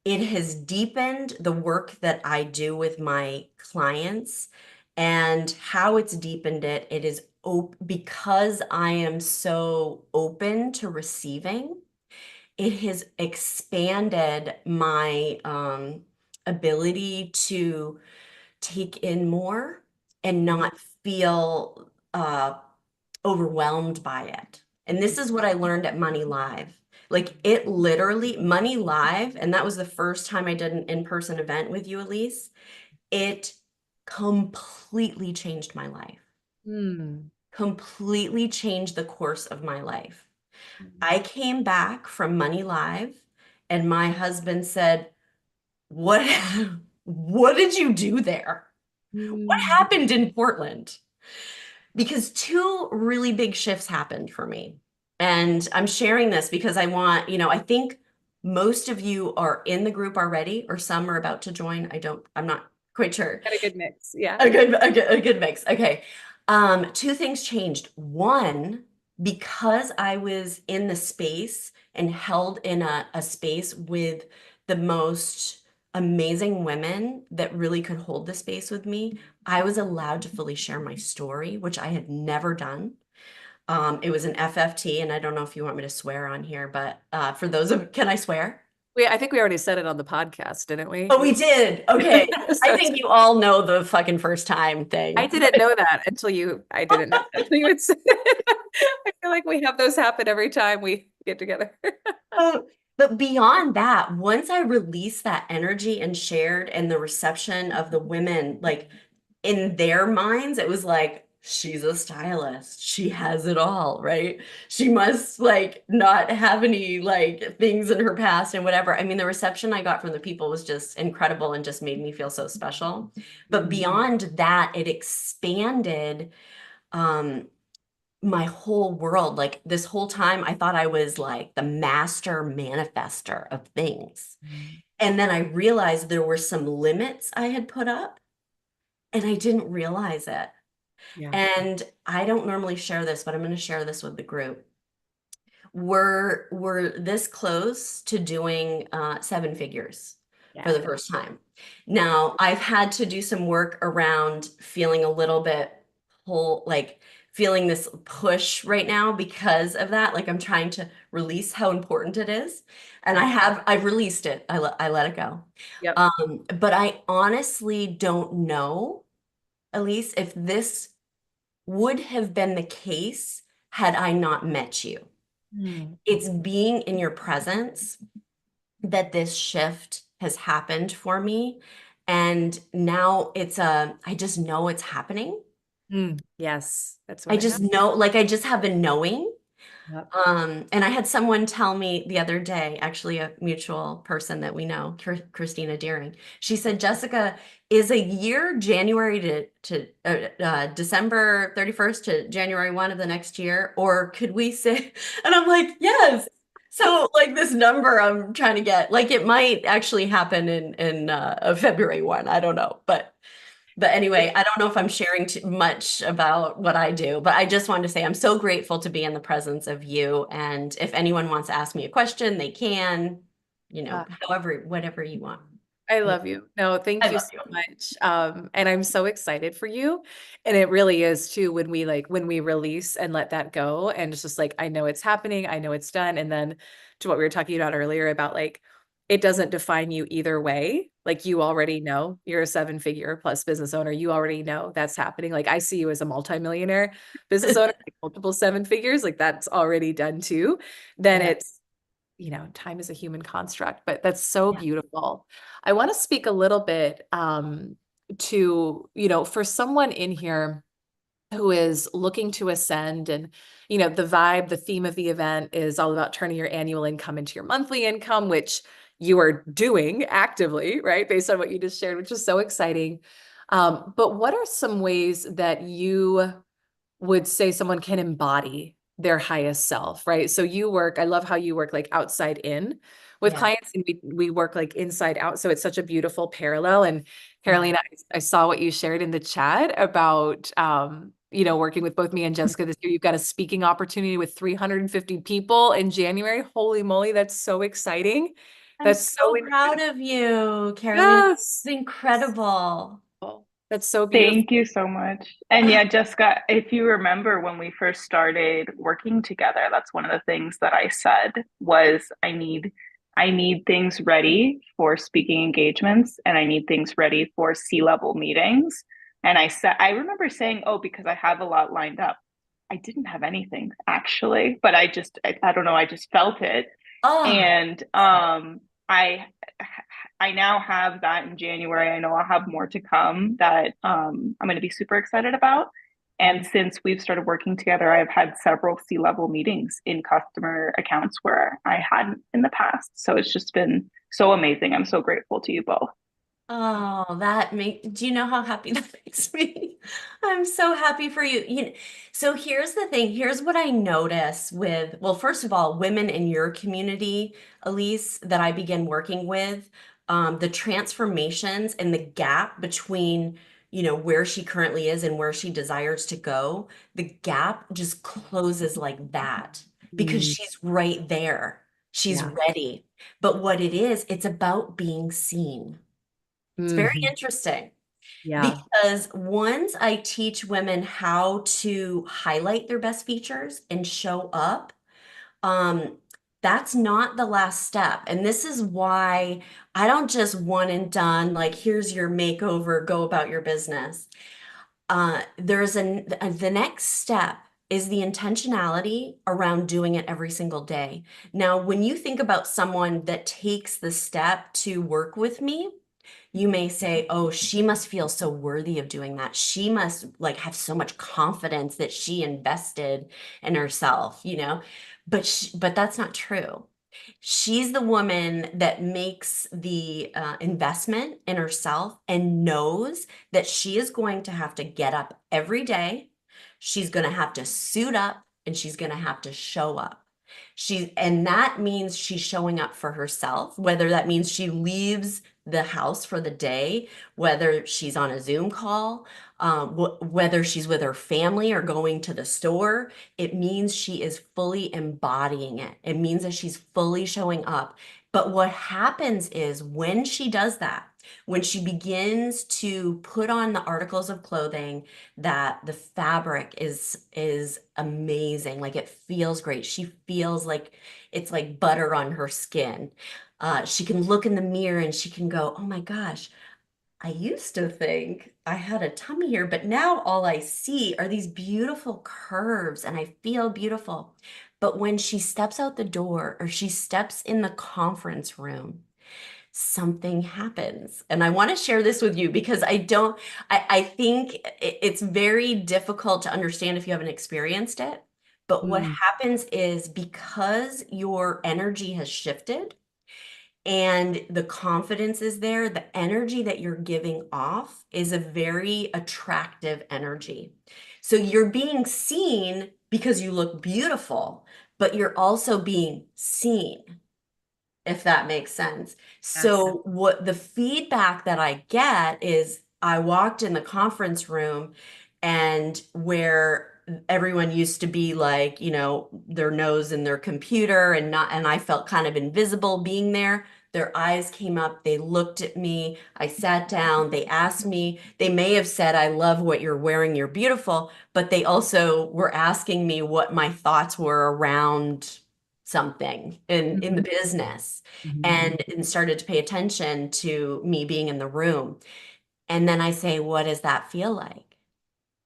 It has deepened the work that I do with my clients, and how it's deepened it is because I am so open to receiving it has expanded my ability to take in more and not feel overwhelmed by it. And this is what I learned at Money Live. Like it literally, Money Live, and that was the first time I did an in-person event with you, Elyse. It completely changed my life. Completely changed the course of my life. I came back from Money Live and my husband said, "What what did you do there? What happened in Portland?" Because two really big shifts happened for me. And I'm sharing this because I want, I think most of you are in the group already, or some are about to join. I'm not quite sure. Got a good mix. Yeah. A good mix. Okay. Two things changed. One, because I was in the space and held in a space with the most amazing women that really could hold the space with me, I was allowed to fully share my story, which I had never done. It was an FFT, and I don't know if you want me to swear on here, but for those of, can I swear? I think we already said it on the podcast, didn't we? Oh, we did. Okay. So I think you all know the fucking first time thing. I didn't know that I didn't know that until you had said it. I feel like we have those happen every time we get together. Oh, but beyond that, once I released that energy and shared, and the reception of the women, like in their minds, it was like, she's a stylist. She has it all, right? She must like not have any like things in her past and whatever. I mean, the reception I got from the people was just incredible and just made me feel so special. But beyond that, it expanded my whole world. Like this whole time, I thought I was like the master manifester of things. And then I realized there were some limits I had put up and I didn't realize it. Yeah. And I don't normally share this, but I'm going to share this with the group. We're this close to doing 7 figures for the first time. Now, I've had to do some work around feeling a little bit whole, like feeling this push right now because of that. Like I'm trying to release how important it is. And I've released it. I let it go. Yep. But I honestly don't know, Elyse, if this would have been the case had I not met you. It's being in your presence that this shift has happened for me. And now I just know it's happening. Yes, that's I what just know, like I just have a knowing. Yep. And I had someone tell me the other day, actually a mutual person that we know, Christina Deering. She said, "Jessica, is a year January to December 31st to January 1 of the next year, or could we say?" And I'm like, yes. So like this number I'm trying to get, like it might actually happen in February 1. I don't know, but anyway, I don't know if I'm sharing too much about what I do, but I just wanted to say I'm so grateful to be in the presence of you. And if anyone wants to ask me a question, they can, however, whatever you want. I love you. No, thank you so much. And I'm so excited for you. And it really is too, when we release and let that go. And it's just like, I know it's happening. I know it's done. And then to what we were talking about earlier about like, it doesn't define you either way. Like you already know you're a 7-figure plus business owner. You already know that's happening. Like I see you as a multimillionaire business owner, like multiple 7 figures, like that's already done too. Then it's, time is a human construct, but that's so beautiful. I want to speak a little bit to, for someone in here who is looking to ascend and, the theme of the event is all about turning your annual income into your monthly income, which you are doing actively, right? Based on what you just shared, which is so exciting. But what are some ways that you would say someone can embody their highest self, right? So I love how you work like outside in with clients, and we work like inside out. So it's such a beautiful parallel. And Carolina, I saw what you shared in the chat about, working with both me and Jessica this year. You've got a speaking opportunity with 350 people in January. Holy moly, that's so exciting. I'm so proud of you, Carolina. It's incredible. That's so beautiful. Thank you so much. And yeah, Jessica, if you remember when we first started working together, that's one of the things that I said was I need things ready for speaking engagements and I need things ready for C-level meetings. And I remember saying, "Oh, because I have a lot lined up." I didn't have anything actually, but I don't know, I just felt it. Oh, And I I now have that in January. I know I'll have more to come that I'm going to be super excited about. And since we've started working together, I've had several C-level meetings in customer accounts where I hadn't in the past. So it's just been so amazing. I'm so grateful to you both. oh, do you know how happy that makes me? I'm so happy for you. So here's the thing. Here's what I notice with, well, first of all, women in your community, Elyse, that I begin working with, the transformations and the gap between, where she currently is and where she desires to go, the gap just closes like that because Mm, she's right there. She's yeah. ready. But what it is, it's about being seen. It's very Mhm. interesting Yeah. because once I teach women how to highlight their best features and show up, um, that's not the last step. And this is why I don't just one and done, like, here's your makeover, go about your business. The next step is the intentionality around doing it every single day. Now, when you think about someone that takes the step to work with me, you may say, oh, she must feel so worthy of doing that. She must like have so much confidence that she invested in herself, but that's not true. She's the woman that makes the investment in herself and knows that she is going to have to get up every day. She's going to have to suit up and she's going to have to show up. And that means she's showing up for herself, whether that means she leaves the house for the day, whether she's on a Zoom call, whether she's with her family or going to the store. It means she is fully embodying it. It means that she's fully showing up. But what happens is when she does that, when she begins to put on the articles of clothing that the fabric is amazing, like it feels great. She feels like it's like butter on her skin. She can look in the mirror and she can go, oh my gosh, I used to think I had a tummy here, but now all I see are these beautiful curves and I feel beautiful. But when she steps out the door or she steps in the conference room, something happens. And I want to share this with you because I think it's very difficult to understand if you haven't experienced it. But what Mm, happens is because your energy has shifted, and the confidence is there, the energy that you're giving off is a very attractive energy. So you're being seen because you look beautiful, but you're also being seen, if that makes sense. yes. So what the feedback that I get is I walked in the conference room and where everyone used to be like, their nose in their computer and I felt kind of invisible being there. Their eyes came up, they looked at me, I sat down, they asked me, they may have said, I love what you're wearing, you're beautiful, but they also were asking me what my thoughts were around something in the Mhm. business Mhm. and started to pay attention to me being in the room. And then I say, what does that feel like?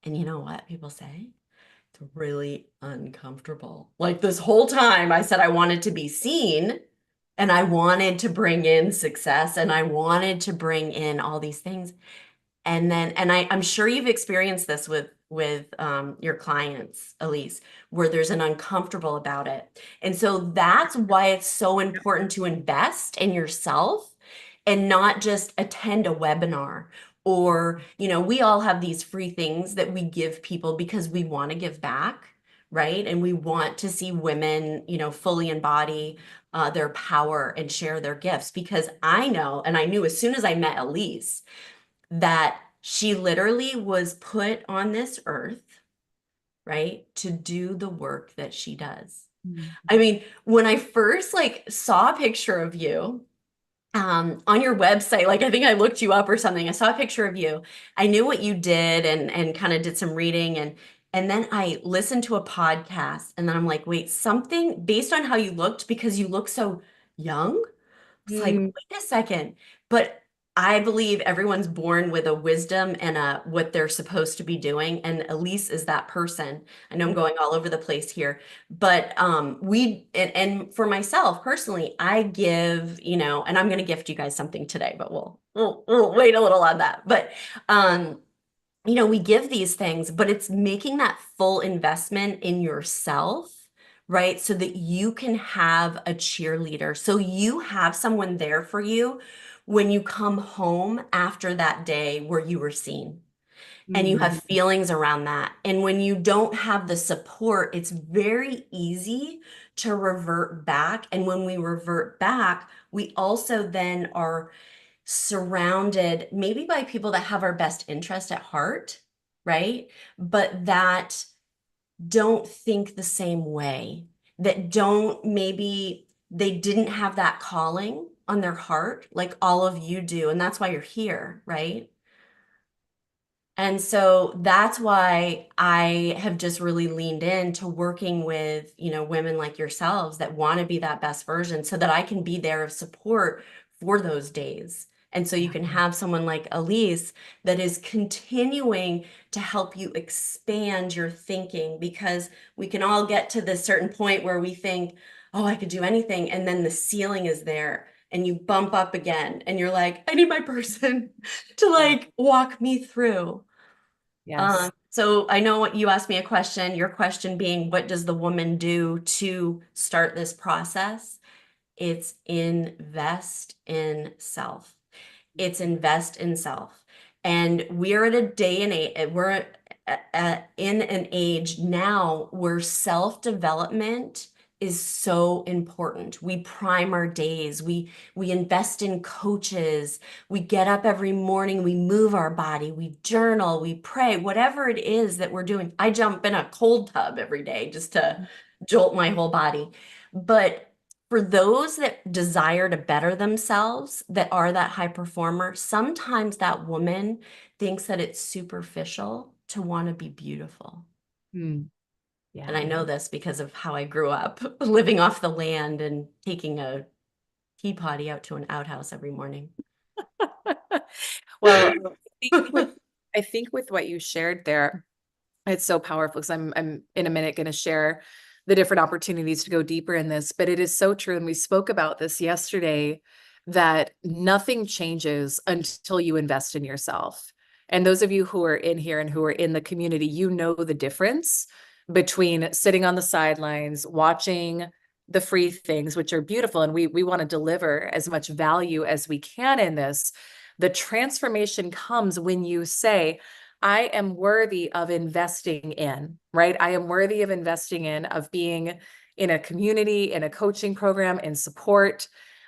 And you know what people say? It's really uncomfortable. Like this whole time I said I wanted to be seen and I wanted to bring in success and I wanted to bring in all these things. I'm sure you've experienced this with your clients, Elyse, where there's an uncomfortable about it. And so that's why it's so important to invest in yourself and not just attend a webinar. Or, we all have these free things that we give people because we want to give back, right? And we want to see women, fully embody their power and share their gifts. Because I know, and I knew as soon as I met Elyse, that she literally was put on this earth, right, to do the work that she does. Mhm. I mean, when I first like saw a picture of you, on your website, like I think I looked you up or something. I saw a picture of you. I knew what you did and kind of did some reading and then I listened to a podcast and then I'm like, wait, something based on how you looked because you look so young. It's like, Mm, wait a second. But I believe everyone's born with a wisdom and a what they're supposed to be doing. And Elyse is that person. I know I'm going all over the place here, but and for myself personally, I give, and I'm going to gift you guys something today, but we'll wait a little on that. But we give these things, but it's making that full investment in yourself, right? So that you can have a cheerleader. So you have someone there for you when you come home after that day where you were seen and you mm, have feelings around that. And when you don't have the support, it's very easy to revert back. And when we revert back, we also then are surrounded maybe by people that have our best interest at heart, right? But that don't think the same way, that don't maybe they didn't have that calling on their heart like all of you do. And that's why you're here, right? And so that's why I have just really leaned into working with, women like yourselves that want to be that best version so that I can be there of support for those days. And so you can have someone like Elyse that is continuing to help you expand your thinking because we can all get to this certain point where we think, oh, I could do anything. And then the ceiling is there and you bump up again and you're like, I need my person to like walk me through. yes. So I know what you asked me a question, your question being, what does the woman do to start this process? It's invest in self. It's invest in self. And we're at a day and age, in an age now where self-development is so important. We prime our days. We invest in coaches. We get up every morning, we move our body, we journal, we pray, whatever it is that we're doing. I jump in a cold tub every day just to jolt my whole body. But for those that desire to better themselves, that are that high performer, sometimes that woman thinks that it's superficial to want to be beautiful. Mm, And I yeah. know this because of how I grew up, living off the land and taking a tea potty out to an outhouse every morning. Well, I think with what you shared there, it's so powerful because I'm in a minute going to share the different opportunities to go deeper in this, but it is so true. And we spoke about this yesterday that nothing changes until you invest in yourself. And those of you who are in here and who are in the community, you know the difference between sitting on the sidelines, watching the free things, which are beautiful. And we want to deliver as much value as we can in this. The transformation comes when you say, I am worthy of investing in, right? I am worthy of investing in, of being in a community, in a coaching program, in support.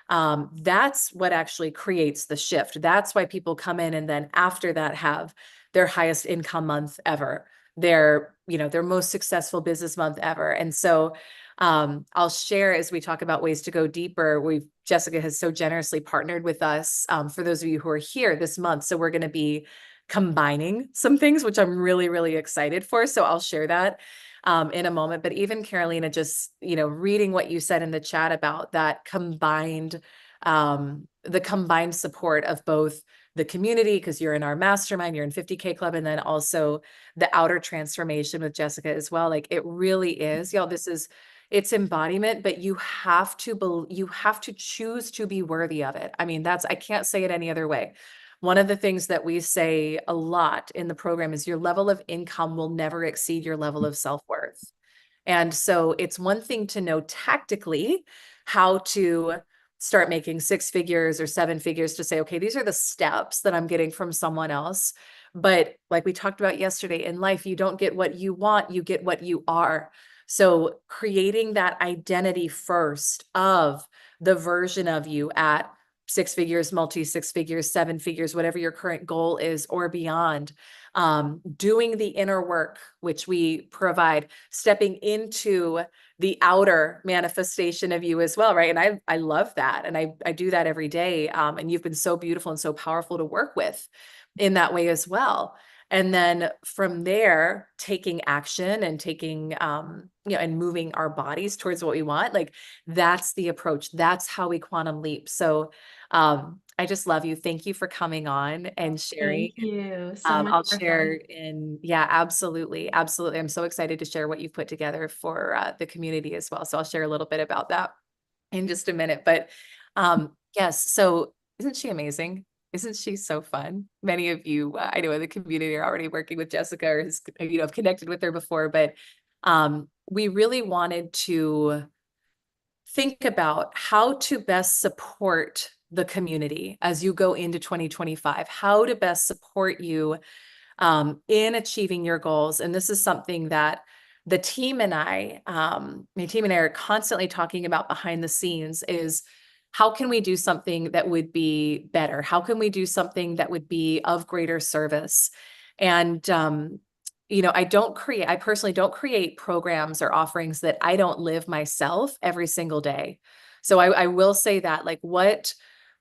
That's what actually creates the shift. That's why people come in and then after that have their highest income month ever, their most successful business month ever. And so I'll share as we talk about ways to go deeper. Jessica has so generously partnered with us for those of you who are here this month. So we're going to be combining some things, which I'm really, really excited for. So I'll share that in a moment. But even Carolina, just, reading what you said in the chat about that the combined support of both the community, because you're in our mastermind, you're in 50K Club, and then also the outer transformation with Jessica as well. Like it really is, y'all, it's embodiment, but you have to choose to be worthy of it. I mean, I can't say it any other way. One of the things that we say a lot in the program is your level of income will never exceed your level of self-worth. And so it's one thing to know tactically how to start making 6 figures or 7 figures to say, okay, these are the steps that I'm getting from someone else. But like we talked about yesterday, in life, you don't get what you want, you get what you are. So creating that identity first of the version of you at six figures, multi six figures, seven figures, whatever your current goal is or beyond. Doing the inner work, which we provide, stepping into the outer manifestation of you as well, right? And I love that. And I do that every day. And you've been so beautiful and so powerful to work with in that way as well. And then from there, taking action and taking, and moving our bodies towards what we want, like that's the approach. That's how we quantum leap. So I just love you. Thank you for coming on and sharing. Thank you so much I'll for share fun. yeah, absolutely. Absolutely. I'm so excited to share what you've put together for the community as well. So I'll share a little bit about that in just a minute. But yes, so isn't she amazing? Isn't she so fun? Many of you, I know in the community are already working with Jessica or have connected with her before, but we really wanted to think about how to best support the community as you go into 2025, how to best support you in achieving your goals. And this is something that the team and my team and I are constantly talking about behind the scenes is how can we do something that would be better? How can we do something that would be of greater service? And, I personally don't create programs or offerings that I don't live myself every single day. So I will say that like what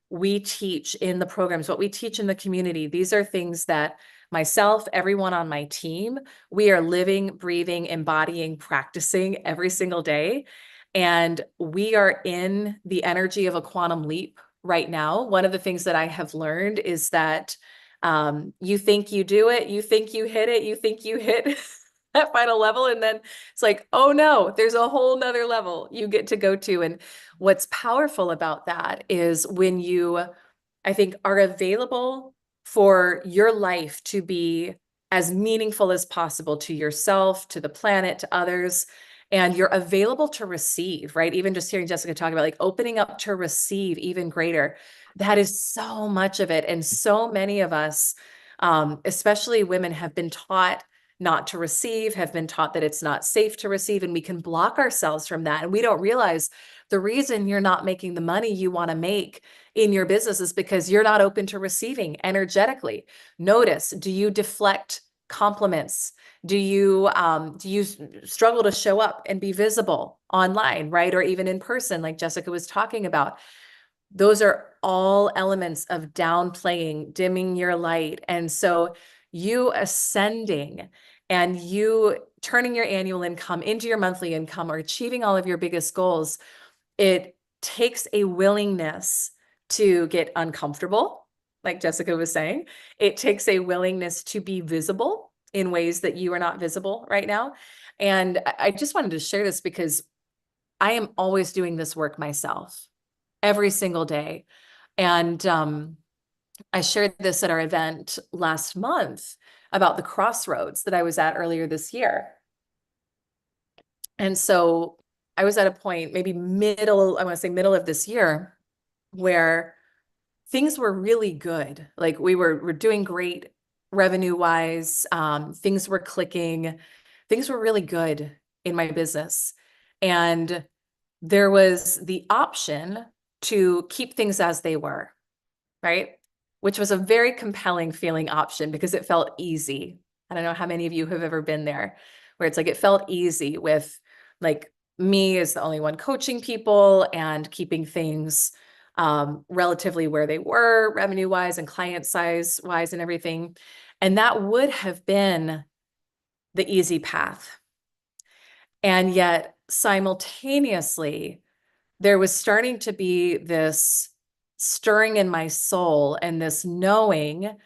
we teach in the programs, what we teach in the community, these are things that myself, everyone on my team, we are living, breathing, embodying, practicing every single day. And we are in the energy of a quantum leap right now. One of the things that I have learned is that you think you do it, you think you hit it, you think you hit that final level. And then it's like, oh no, there's a whole nother level you get to go to. And what's powerful about that is when you, I think, are available for your life to be as meaningful as possible to yourself, to the planet, to others, and you're available to receive, right? Even just hearing Jessica talk about like opening up to receive even greater, that is so much of it. And so many of us, especially women, have been taught not to receive, have been taught that it's not safe to receive, and we can block ourselves from that. And we don't realize the reason you're not making the money you want to make in your business is because you're not open to receiving energetically. Notice, do you deflect compliments? Do you struggle to show up and be visible online, right? Or even in person, like Jessica was talking about? Those are all elements of downplaying, dimming your light. And so you ascending and you turning your annual income into your monthly income or achieving all of your biggest goals, it takes a willingness to get uncomfortable, like Jessica was saying. It takes a willingness to be visible in ways that you are not visible right now. And I just wanted to share this because I am always doing this work myself every single day. And I shared this at our event last month about the crossroads that I was at earlier this year. And so I was at a point, maybe I want to say middle of this year, where things were really good. Like we're doing great revenue wise. Things were clicking. Things were really good in my business. And there was the option to keep things as they were, right? Which was a very compelling feeling option because it felt easy. I don't know how many of you have ever been there where it's like it felt easy with like me as the only one coaching people and keeping things relatively where they were revenue wise and client size wise and everything. And that would have been the easy path. And yet simultaneously, there was starting to be this stirring in my soul and this knowing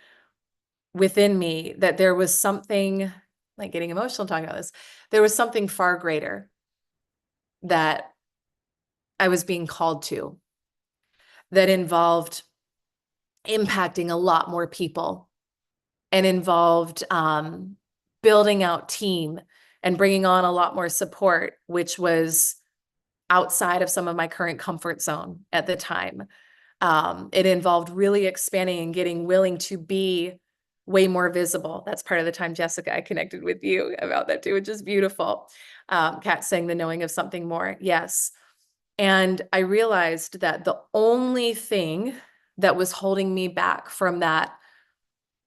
within me that there was something, like getting emotional talking about this, there was something far greater that I was being called to that involved impacting a lot more people and involved building out team and bringing on a lot more support, which was outside of some of my current comfort zone at the time. It involved really expanding and getting willing to be way more visible. That's part of the time, Jessica, I connected with you about that too, which is beautiful. Kat saying the knowing of something more. Yes. And I realized that the only thing that was holding me back from that.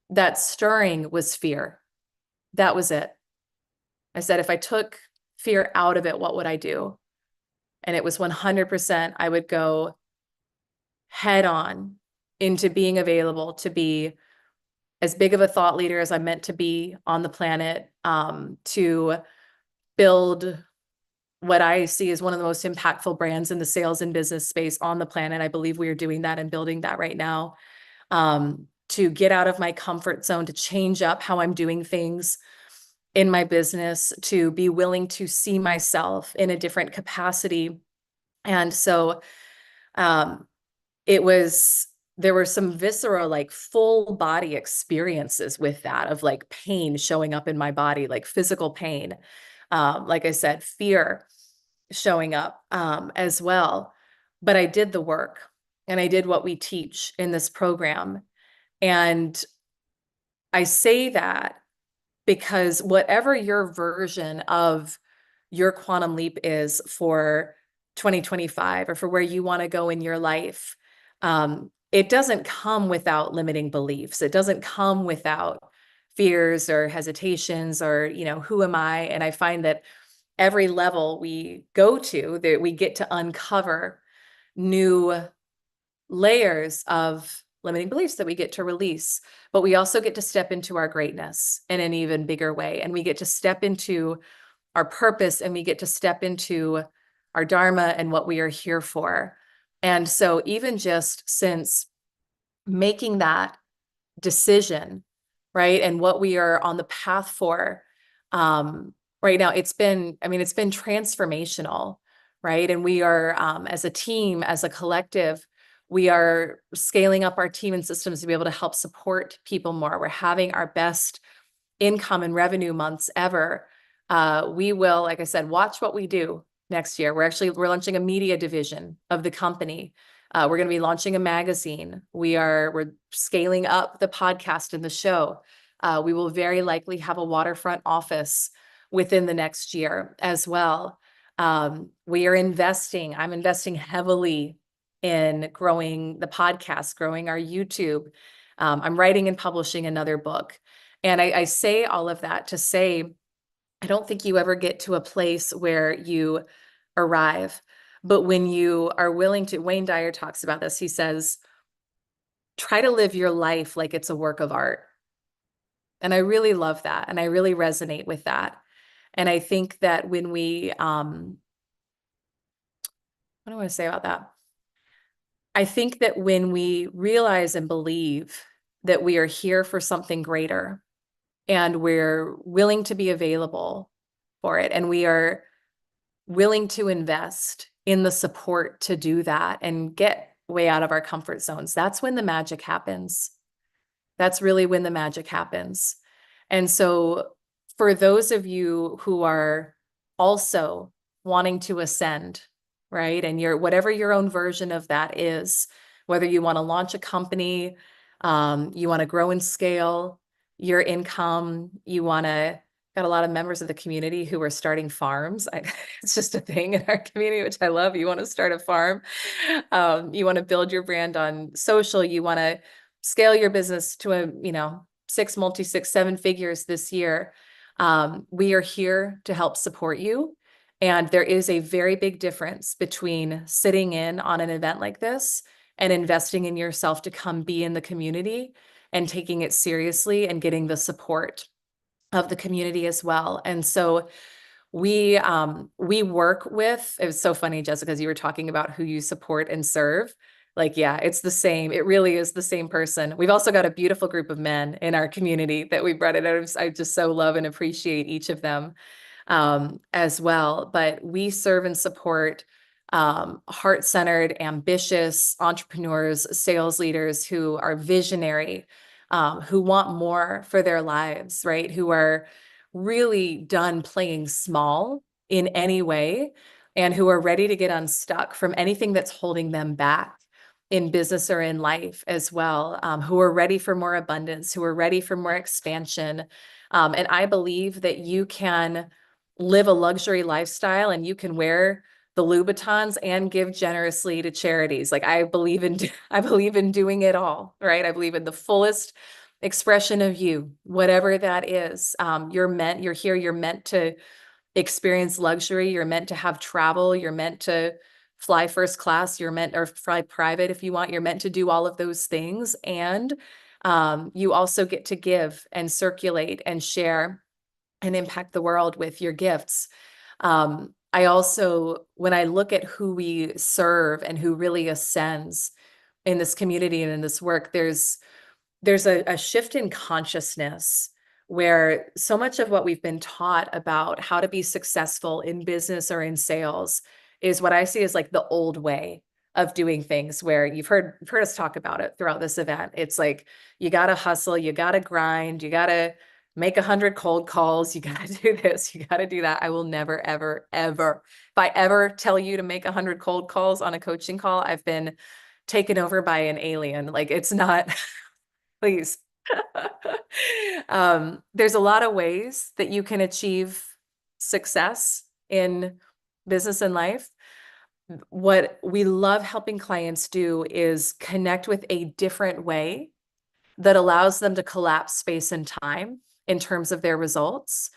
That stirring was fear. That was it. I said, if I took fear out of it, what would I do? And it was 100%, I would go head on into being available to be as big of a thought leader as I'm meant to be on the planet, to build what I see as one of the most impactful brands in the sales and business space on the planet. I believe we are doing that and building that right now. To get out of my comfort zone, to change up how I'm doing things in my business, to be willing to see myself in a different capacity. And so there were some visceral, like full body experiences with that, of like pain showing up in my body, like physical pain. Like I said, fear showing up as well. But I did the work, and I did what we teach in this program. And I say that because whatever your version of your quantum leap is for 2025, or for where you want to go in your life, it doesn't come without limiting beliefs. It doesn't come without fears or hesitations, or, who am I? And I find that every level we go to, that we get to uncover new layers of limiting beliefs that we get to release, but we also get to step into our greatness in an even bigger way. And we get to step into our purpose, and we get to step into our dharma and what we are here for. And so even just since making that decision, right, and what we are on the path for, right now, it's been transformational, right? And we are, as a team, as a collective, we are scaling up our team and systems to be able to help support people more. We're having our best income and revenue months ever. We will, like I said, watch what we do next year. We're launching a media division of the company. We're going to be launching a magazine. We're scaling up the podcast and the show. We will very likely have a waterfront office within the next year as well. We are investing. I'm investing heavily in growing the podcast, growing our YouTube. I'm writing and publishing another book. And I say all of that to say, I don't think you ever get to a place where you arrive. But when you are willing to, Wayne Dyer talks about this. He says, try to live your life like it's a work of art. And I really love that. And I really resonate with that. And I think that when we, what do I want to say about that? I think that when we realize and believe that we are here for something greater, and we're willing to be available for it, and we are willing to invest in the support to do that and get way out of our comfort zones, that's when the magic happens. That's really when the magic happens. And so for those of you who are also wanting to ascend, right? And whatever your own version of that is, whether you want to launch a company, you want to grow and scale your income, got a lot of members of the community who are starting farms. It's just a thing in our community, which I love. You want to start a farm. You want to build your brand on social. You want to scale your business to six, 7 figures this year. We are here to help support you. And there is a very big difference between sitting in on an event like this and investing in yourself to come be in the community and taking it seriously and getting the support of the community as well. And so we work with, it was so funny, Jessica, as you were talking about who you support and serve. Like, yeah, it's the same. It really is the same person. We've also got a beautiful group of men in our community that we brought it. I just so love and appreciate each of them as well. But we serve and support heart-centered, ambitious entrepreneurs, sales leaders who are visionary, who want more for their lives, right? Who are really done playing small in any way, and who are ready to get unstuck from anything that's holding them back in business or in life as well, who are ready for more abundance, who are ready for more expansion. And I believe that you can live a luxury lifestyle and you can wear the Louboutins and give generously to charities. Like I believe in I believe in doing it all, right? I believe in the fullest expression of you, whatever that is. You're here, you're meant to experience luxury, you're meant to have travel, you're meant to fly first class, you're meant or fly private if you want, you're meant to do all of those things. And you also get to give and circulate and share and impact the world with your gifts. I also, when I look at who we serve and who really ascends in this community and in this work, there's a shift in consciousness where so much of what we've been taught about how to be successful in business or in sales is what I see as like the old way of doing things, where you've heard us talk about it throughout this event. It's like, you got to hustle, you got to grind, you got to make 100 cold calls, you got to do this, you got to do that. I will never, ever, ever, if I ever tell you to make 100 cold calls on a coaching call, I've been taken over by an alien. Like, it's not, please. There's a lot of ways that you can achieve success in business and life. What we love helping clients do is connect with a different way that allows them to collapse space and time in terms of their results,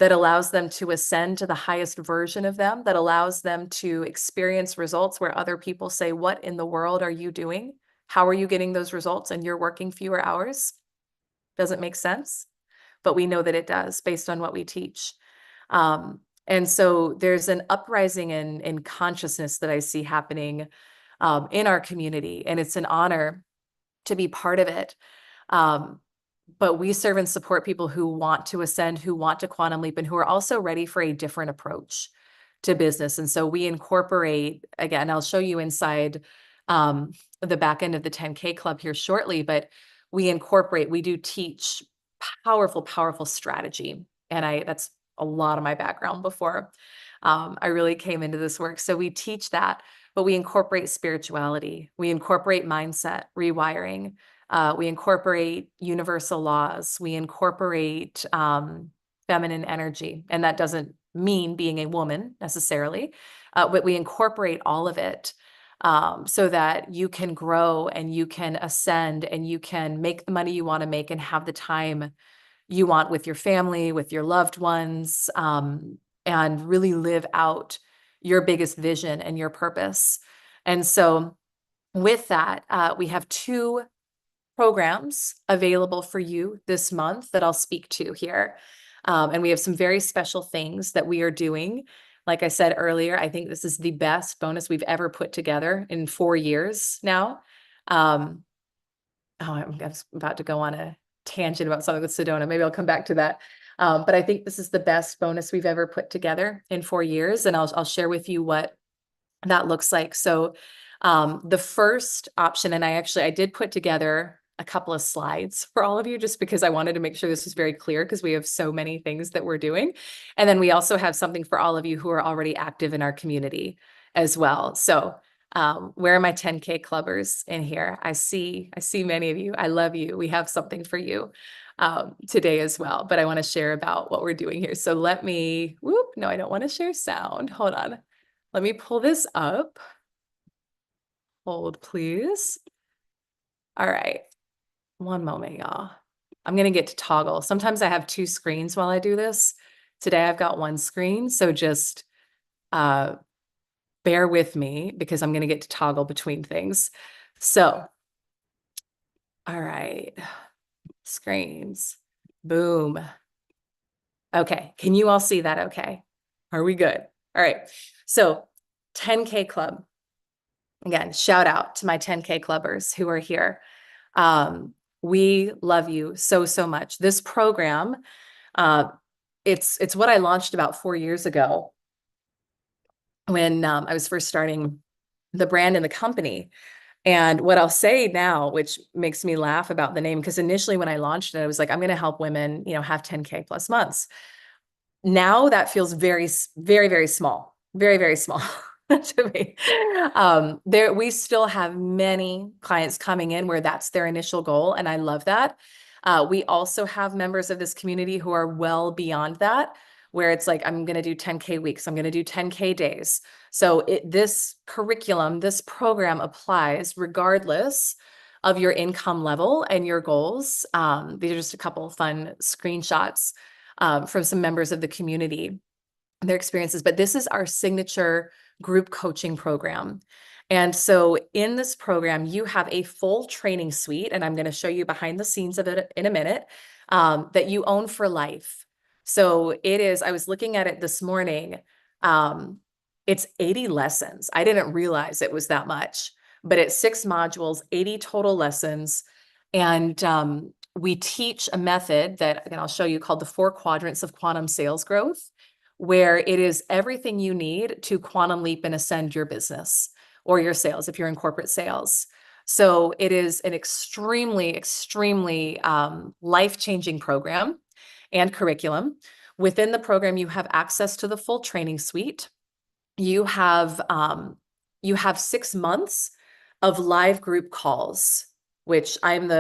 that allows them to ascend to the highest version of them, that allows them to experience results where other people say, what in the world are you doing? How are you getting those results? And you're working fewer hours. Doesn't make sense, but we know that it does based on what we teach. And so there's an uprising in consciousness that I see happening in our community, and it's an honor to be part of it. But we serve and support people who want to ascend, who want to quantum leap, and who are also ready for a different approach to business. And so we incorporate, again, I'll show you inside the back end of the 10K club here shortly, but we do teach powerful, powerful strategy. And that's a lot of my background before I really came into this work. So we teach that, but we incorporate spirituality. We incorporate mindset, rewiring. We incorporate universal laws. We incorporate feminine energy. And that doesn't mean being a woman necessarily, but we incorporate all of it so that you can grow and you can ascend and you can make the money you want to make and have the time you want with your family, with your loved ones, and really live out your biggest vision and your purpose. And so with that, we have 2 programs available for you this month that I'll speak to here. And we have some very special things that we are doing. Like I said earlier, I think this is the best bonus we've ever put together in 4 years now. I'm about to go on a tangent about something with Sedona. Maybe I'll come back to that. But I think this is the best bonus we've ever put together in 4 years. And I'll share with you what that looks like. So the first option, and I did put together a couple of slides for all of you just because I wanted to make sure this was very clear because we have so many things that we're doing. And then we also have something for all of you who are already active in our community as well. So where are my 10K clubbers in here? I see many of you. I love you. We have something for you today as well, but I want to share about what we're doing here. So let me, no, I don't want to share sound. Hold on. Let me pull this up. Hold, please. All right. One moment, y'all. I'm going to get to toggle. Sometimes I have 2 screens while I do this. Today I've got 1 screen. So just bear with me because I'm going to get to toggle between things. So, all right. Screens. Boom. Okay. Can you all see that okay? Are we good? All right. So 10K club. Again, shout out to my 10K clubbers who are here. We love you so, so much. This program, it's what I launched about 4 years ago when I was first starting the brand and the company. And what I'll say now, which makes me laugh about the name, because initially when I launched it, I was like, I'm going to help women, have 10K plus months. Now that feels very, very, very small, very, very small. To me. We still have many clients coming in where that's their initial goal, and I love that. We also have members of this community who are well beyond that. where it's like, I'm going to do 10K weeks, I'm going to do 10K days. So this curriculum, this program applies regardless of your income level and your goals. These are just a couple of fun screenshots from some members of the community, their experiences, but this is our signature group coaching program. And so in this program, you have a full training suite, and I'm going to show you behind the scenes of it in a minute, that you own for life. So it is, I was looking at it this morning. It's 80 lessons. I didn't realize it was that much, but it's 6 modules, 80 total lessons. And we teach a method that, again, I'll show you, called the 4 quadrants of quantum sales growth, where it is everything you need to quantum leap and ascend your business or your sales if you're in corporate sales. So it is an extremely, extremely life-changing program and curriculum. Within the program, you have access to the full training suite. You have 6 months of live group calls, which I'm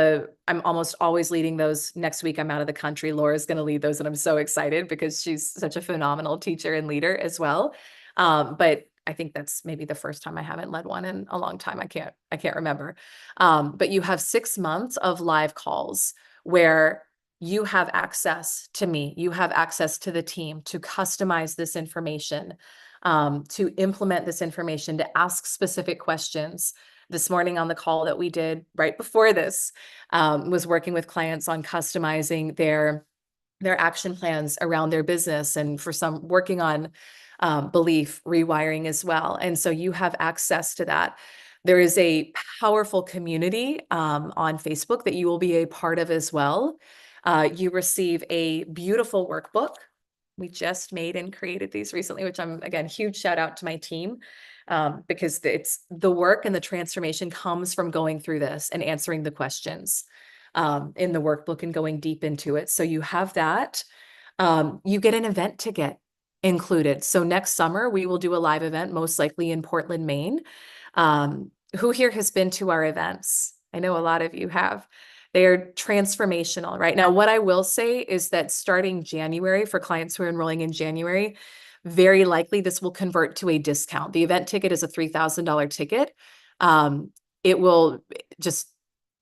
almost always leading those. Next week, I'm out of the country. Laura's going to lead those, and I'm so excited because she's such a phenomenal teacher and leader as well. But I think that's maybe the first time I haven't led one in a long time. I can't remember. But you have 6 months of live calls where you have access to me, you have access to the team to customize this information, to implement this information, to ask specific questions. This morning on the call that we did right before this, was working with clients on customizing their action plans around their business, and for some working on belief rewiring as well. And so you have access to that. There is a powerful community on Facebook that you will be a part of as well. You receive a beautiful workbook. We just made and created these recently, which I'm, again, huge shout out to my team, because it's the work and the transformation comes from going through this and answering the questions in the workbook and going deep into it. So you have that. You get an event ticket included. So next summer, we will do a live event, most likely in Portland, Maine. Who here has been to our events? I know a lot of you have. They are transformational, right? Now, what I will say is that starting January, for clients who are enrolling in January, very likely this will convert to a discount. The event ticket is a $3,000 ticket. It will just,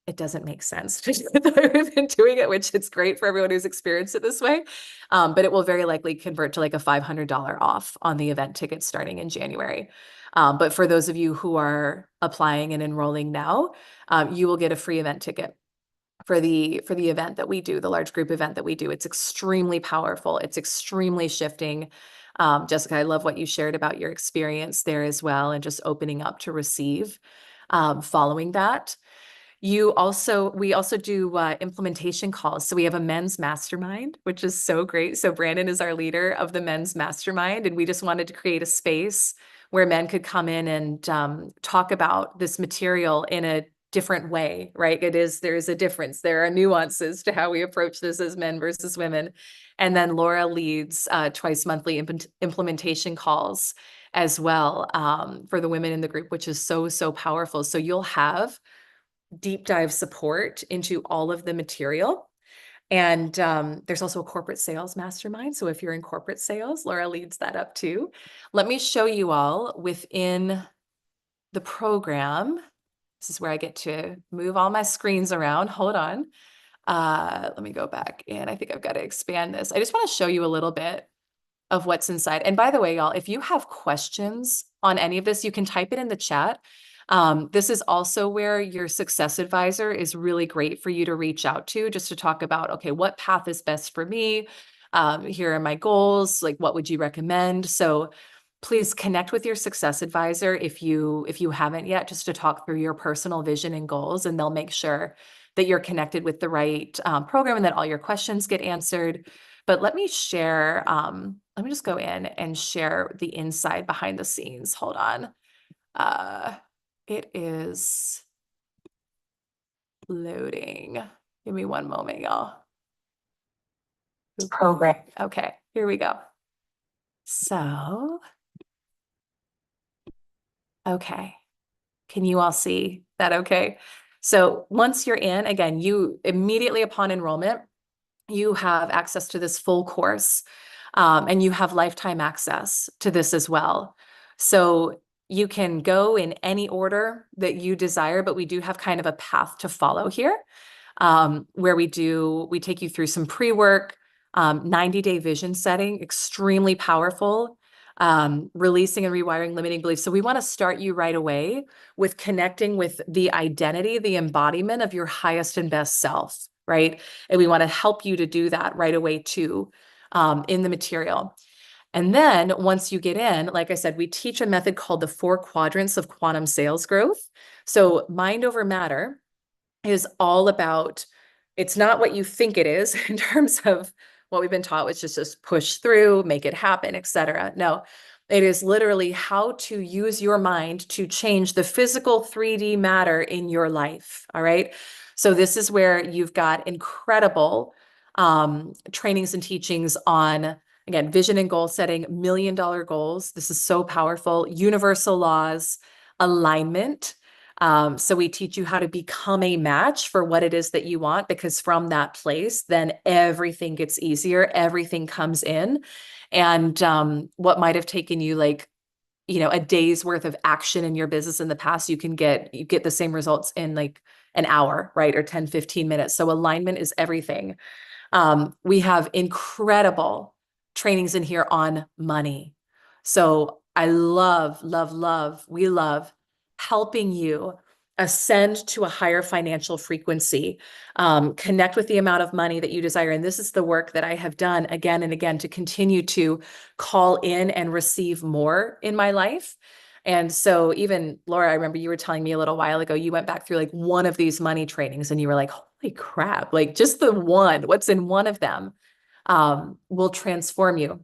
it doesn't make sense to do it the way we've been doing it, which it's great for everyone who's experienced it this way. But it will very likely convert to like a $500 off on the event ticket starting in January. But for those of you who are applying and enrolling now, you will get a free event ticket for the event that we do, the large group event that we do. It's extremely powerful. It's extremely shifting. Jessica, I love what you shared about your experience there as well, and just opening up to receive following that. We also do implementation calls. So we have a men's mastermind, which is so great. So Brandon is our leader of the men's mastermind, and we just wanted to create a space where men could come in and talk about this material in a different way, right? There is a difference. There are nuances to how we approach this as men versus women. And then Laura leads twice monthly implementation calls as well for the women in the group, which is so, so powerful. So you'll have deep dive support into all of the material. And there's also a corporate sales mastermind. So if you're in corporate sales, Laura leads that up too. Let me show you all within the program. This is where I get to move all my screens around. Hold on. Let me go back, and I think I've got to expand this. I just want to show you a little bit of what's inside. And by the way, y'all, if you have questions on any of this, you can type it in the chat. This is also where your success advisor is really great for you to reach out to, just to talk about, okay, what path is best for me? Here are my goals. Like, what would you recommend? So please connect with your success advisor if you haven't yet, just to talk through your personal vision and goals, and they'll make sure that you're connected with the right program and that all your questions get answered. But let me share, let me just go in and share the inside behind the scenes. Hold on. It is loading. Give me one moment, y'all. Program. Okay, here we go. So, okay. Can you all see that? Okay. So once you're in, again, you immediately upon enrollment, you have access to this full course. And you have lifetime access to this as well. So you can go in any order that you desire, but we do have kind of a path to follow here, where we take you through some pre-work, 90-day vision setting, extremely powerful, releasing and rewiring limiting beliefs. So we want to start you right away with connecting with the identity, the embodiment of your highest and best self, right? And we want to help you to do that right away too, in the material. And then once you get in, like I said, we teach a method called the 4 quadrants of quantum sales growth. So mind over matter is all about, it's not what you think it is in terms of what we've been taught, which is just push through, make it happen, etc. No, it is literally how to use your mind to change the physical 3D matter in your life. All right. So this is where you've got incredible trainings and teachings on, again, vision and goal setting, $1 million goals. This is so powerful. Universal laws, alignment. So we teach you how to become a match for what it is that you want, because from that place, then everything gets easier, everything comes in. And what might have taken you like, a day's worth of action in your business in the past, you get the same results in like an hour, right? Or 10, 15 minutes. So alignment is everything. We have incredible trainings in here on money. So I we love helping you ascend to a higher financial frequency, connect with the amount of money that you desire. And this is the work that I have done again and again to continue to call in and receive more in my life. And so even Laura, I remember you were telling me a little while ago, you went back through like one of these money trainings and you were like, holy crap, like just the one, what's in one of them, will transform you.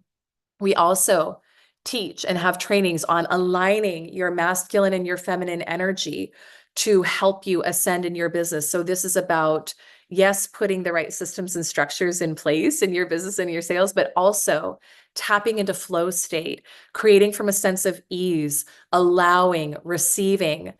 We also teach and have trainings on aligning your masculine and your feminine energy to help you ascend in your business. So this is about, yes, putting the right systems and structures in place in your business and your sales, but also tapping into flow state, creating from a sense of ease, allowing, receiving.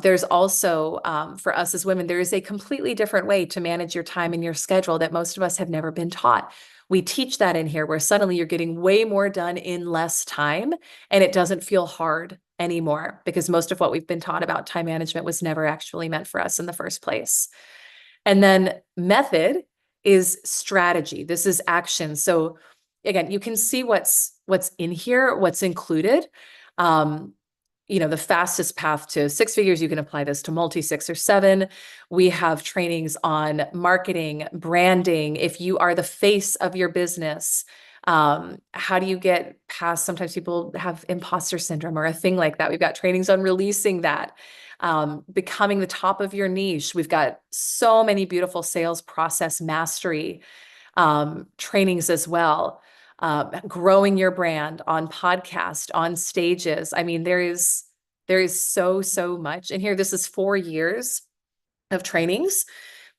There's also, for us as women, there is a completely different way to manage your time and your schedule that most of us have never been taught. We teach that in here, where suddenly you're getting way more done in less time and it doesn't feel hard anymore, because most of what we've been taught about time management was never actually meant for us in the first place. And then method is strategy. This is action. So again, you can see what's in here, what's included. The fastest path to 6 figures, you can apply this to multi 6 or 7. We have trainings on marketing, branding. If you are the face of your business, how do you get past, sometimes people have imposter syndrome or a thing like that. We've got trainings on releasing that, becoming the top of your niche. We've got so many beautiful sales process mastery trainings as well. Growing your brand on podcast, on stages. I mean, there is so much in here. This is 4 years of trainings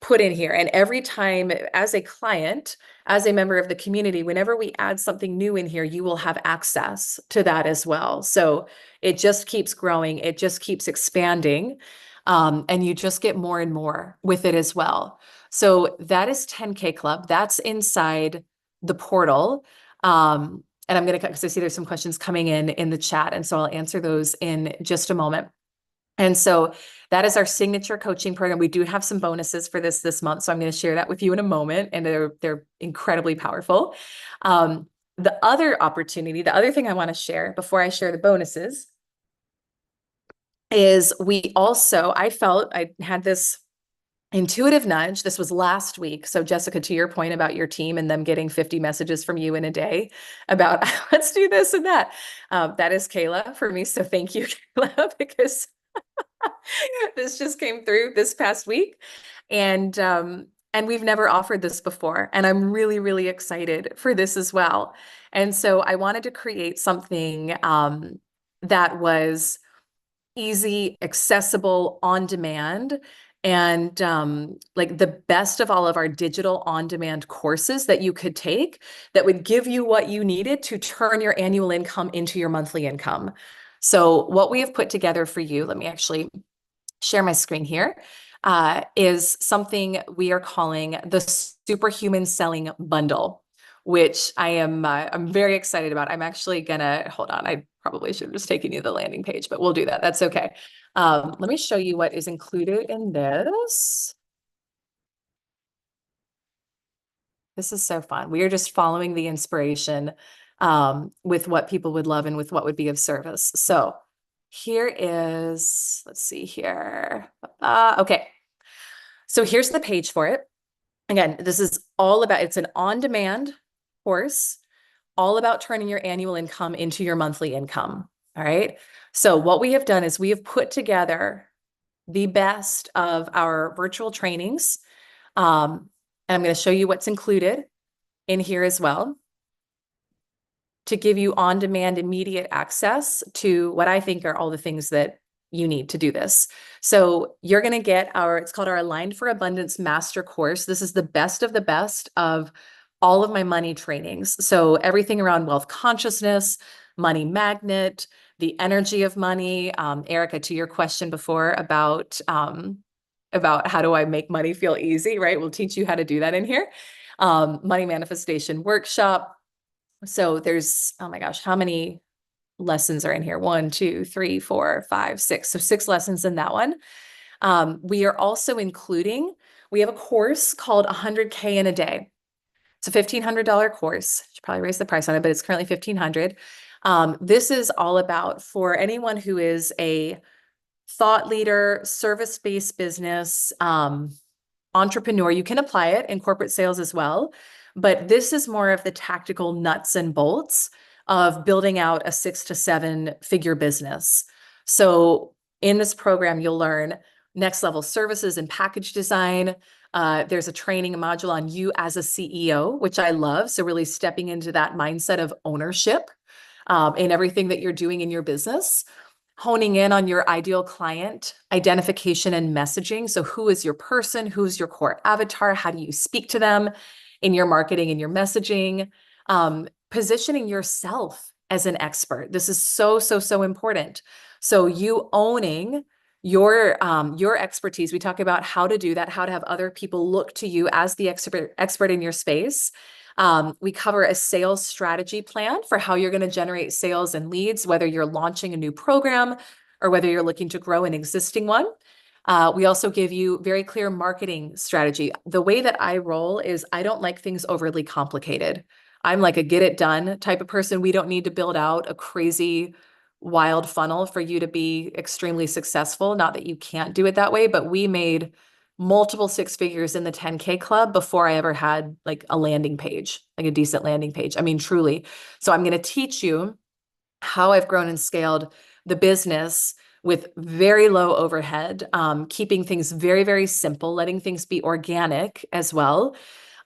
put in here. And every time as a client, as a member of the community, whenever we add something new in here, you will have access to that as well. So it just keeps growing. It just keeps expanding. And you just get more and more with it as well. So that is 10K Club. That's inside the portal. And I'm going to, because I see there's some questions coming in the chat. And so I'll answer those in just a moment. And so that is our signature coaching program. We do have some bonuses for this month. So I'm going to share that with you in a moment. And they're incredibly powerful. The other opportunity, the other thing I want to share before I share the bonuses is I felt I had this intuitive nudge. This was last week. So Jessica, to your point about your team and them getting 50 messages from you in a day about let's do this and that. That is Kayla for me. So thank you, Kayla, because this just came through this past week. And we've never offered this before. And I'm really, really excited for this as well. And so I wanted to create something that was easy, accessible, on demand, and like the best of all of our digital on-demand courses that you could take that would give you what you needed to turn your annual income into your monthly income. So what we have put together for you, let me actually share my screen here, is something we are calling the Superhuman Selling Bundle, which I'm very excited about. I'm actually gonna, hold on, I probably should have just taken you to the landing page, but we'll do that. That's okay. Let me show you what is included in this. This is so fun. We are just following the inspiration with what people would love and with what would be of service. So here is, let's see here. Okay. So here's the page for it. Again, this is all about, it's an on-demand course, all about turning your annual income into your monthly income. All right. So what we have done is we have put together the best of our virtual trainings. And I'm going to show you what's included in here as well to give you on-demand immediate access to what I think are all the things that you need to do this. So you're going to get it's called our Aligned for Abundance Master Course. This is the best of all of my money trainings. So everything around wealth consciousness, money magnet, the energy of money. Erica, to your question before about how do I make money feel easy, right? We'll teach you how to do that in here. Money manifestation workshop. So there's, oh my gosh, how many lessons are in here? 1, 2, 3, 4, 5, 6. So 6 lessons in that one. We are also including, we have a course called 100K in a day. It's a $1,500 course. Should probably raise the price on it, but it's currently $1,500. This is all about for anyone who is a thought leader, service-based business, entrepreneur. You can apply it in corporate sales as well, but this is more of the tactical nuts and bolts of building out a 6 to 7 figure business. So in this program, you'll learn next level services and package design. There's a training module on you as a CEO, which I love. So really stepping into that mindset of ownership in everything that you're doing in your business. Honing in on your ideal client identification and messaging. So who is your person? Who's your core avatar? How do you speak to them in your marketing and your messaging? Positioning yourself as an expert. This is so, so, so important. So you owning your expertise. We talk about how to do that, how to have other people look to you as the expert in your space. We cover a sales strategy plan for how you're going to generate sales and leads, whether you're launching a new program or whether you're looking to grow an existing one. We also give you very clear marketing strategy. The way that I roll is I don't like things overly complicated. I'm like a get it done type of person. We don't need to build out a crazy wild funnel for you to be extremely successful. Not that you can't do it that way, but we made multiple 6 figures in the 10K club before I ever had like a landing page, like a decent landing page. I mean, truly. So I'm going to teach you how I've grown and scaled the business with very low overhead, keeping things very, very simple, letting things be organic as well.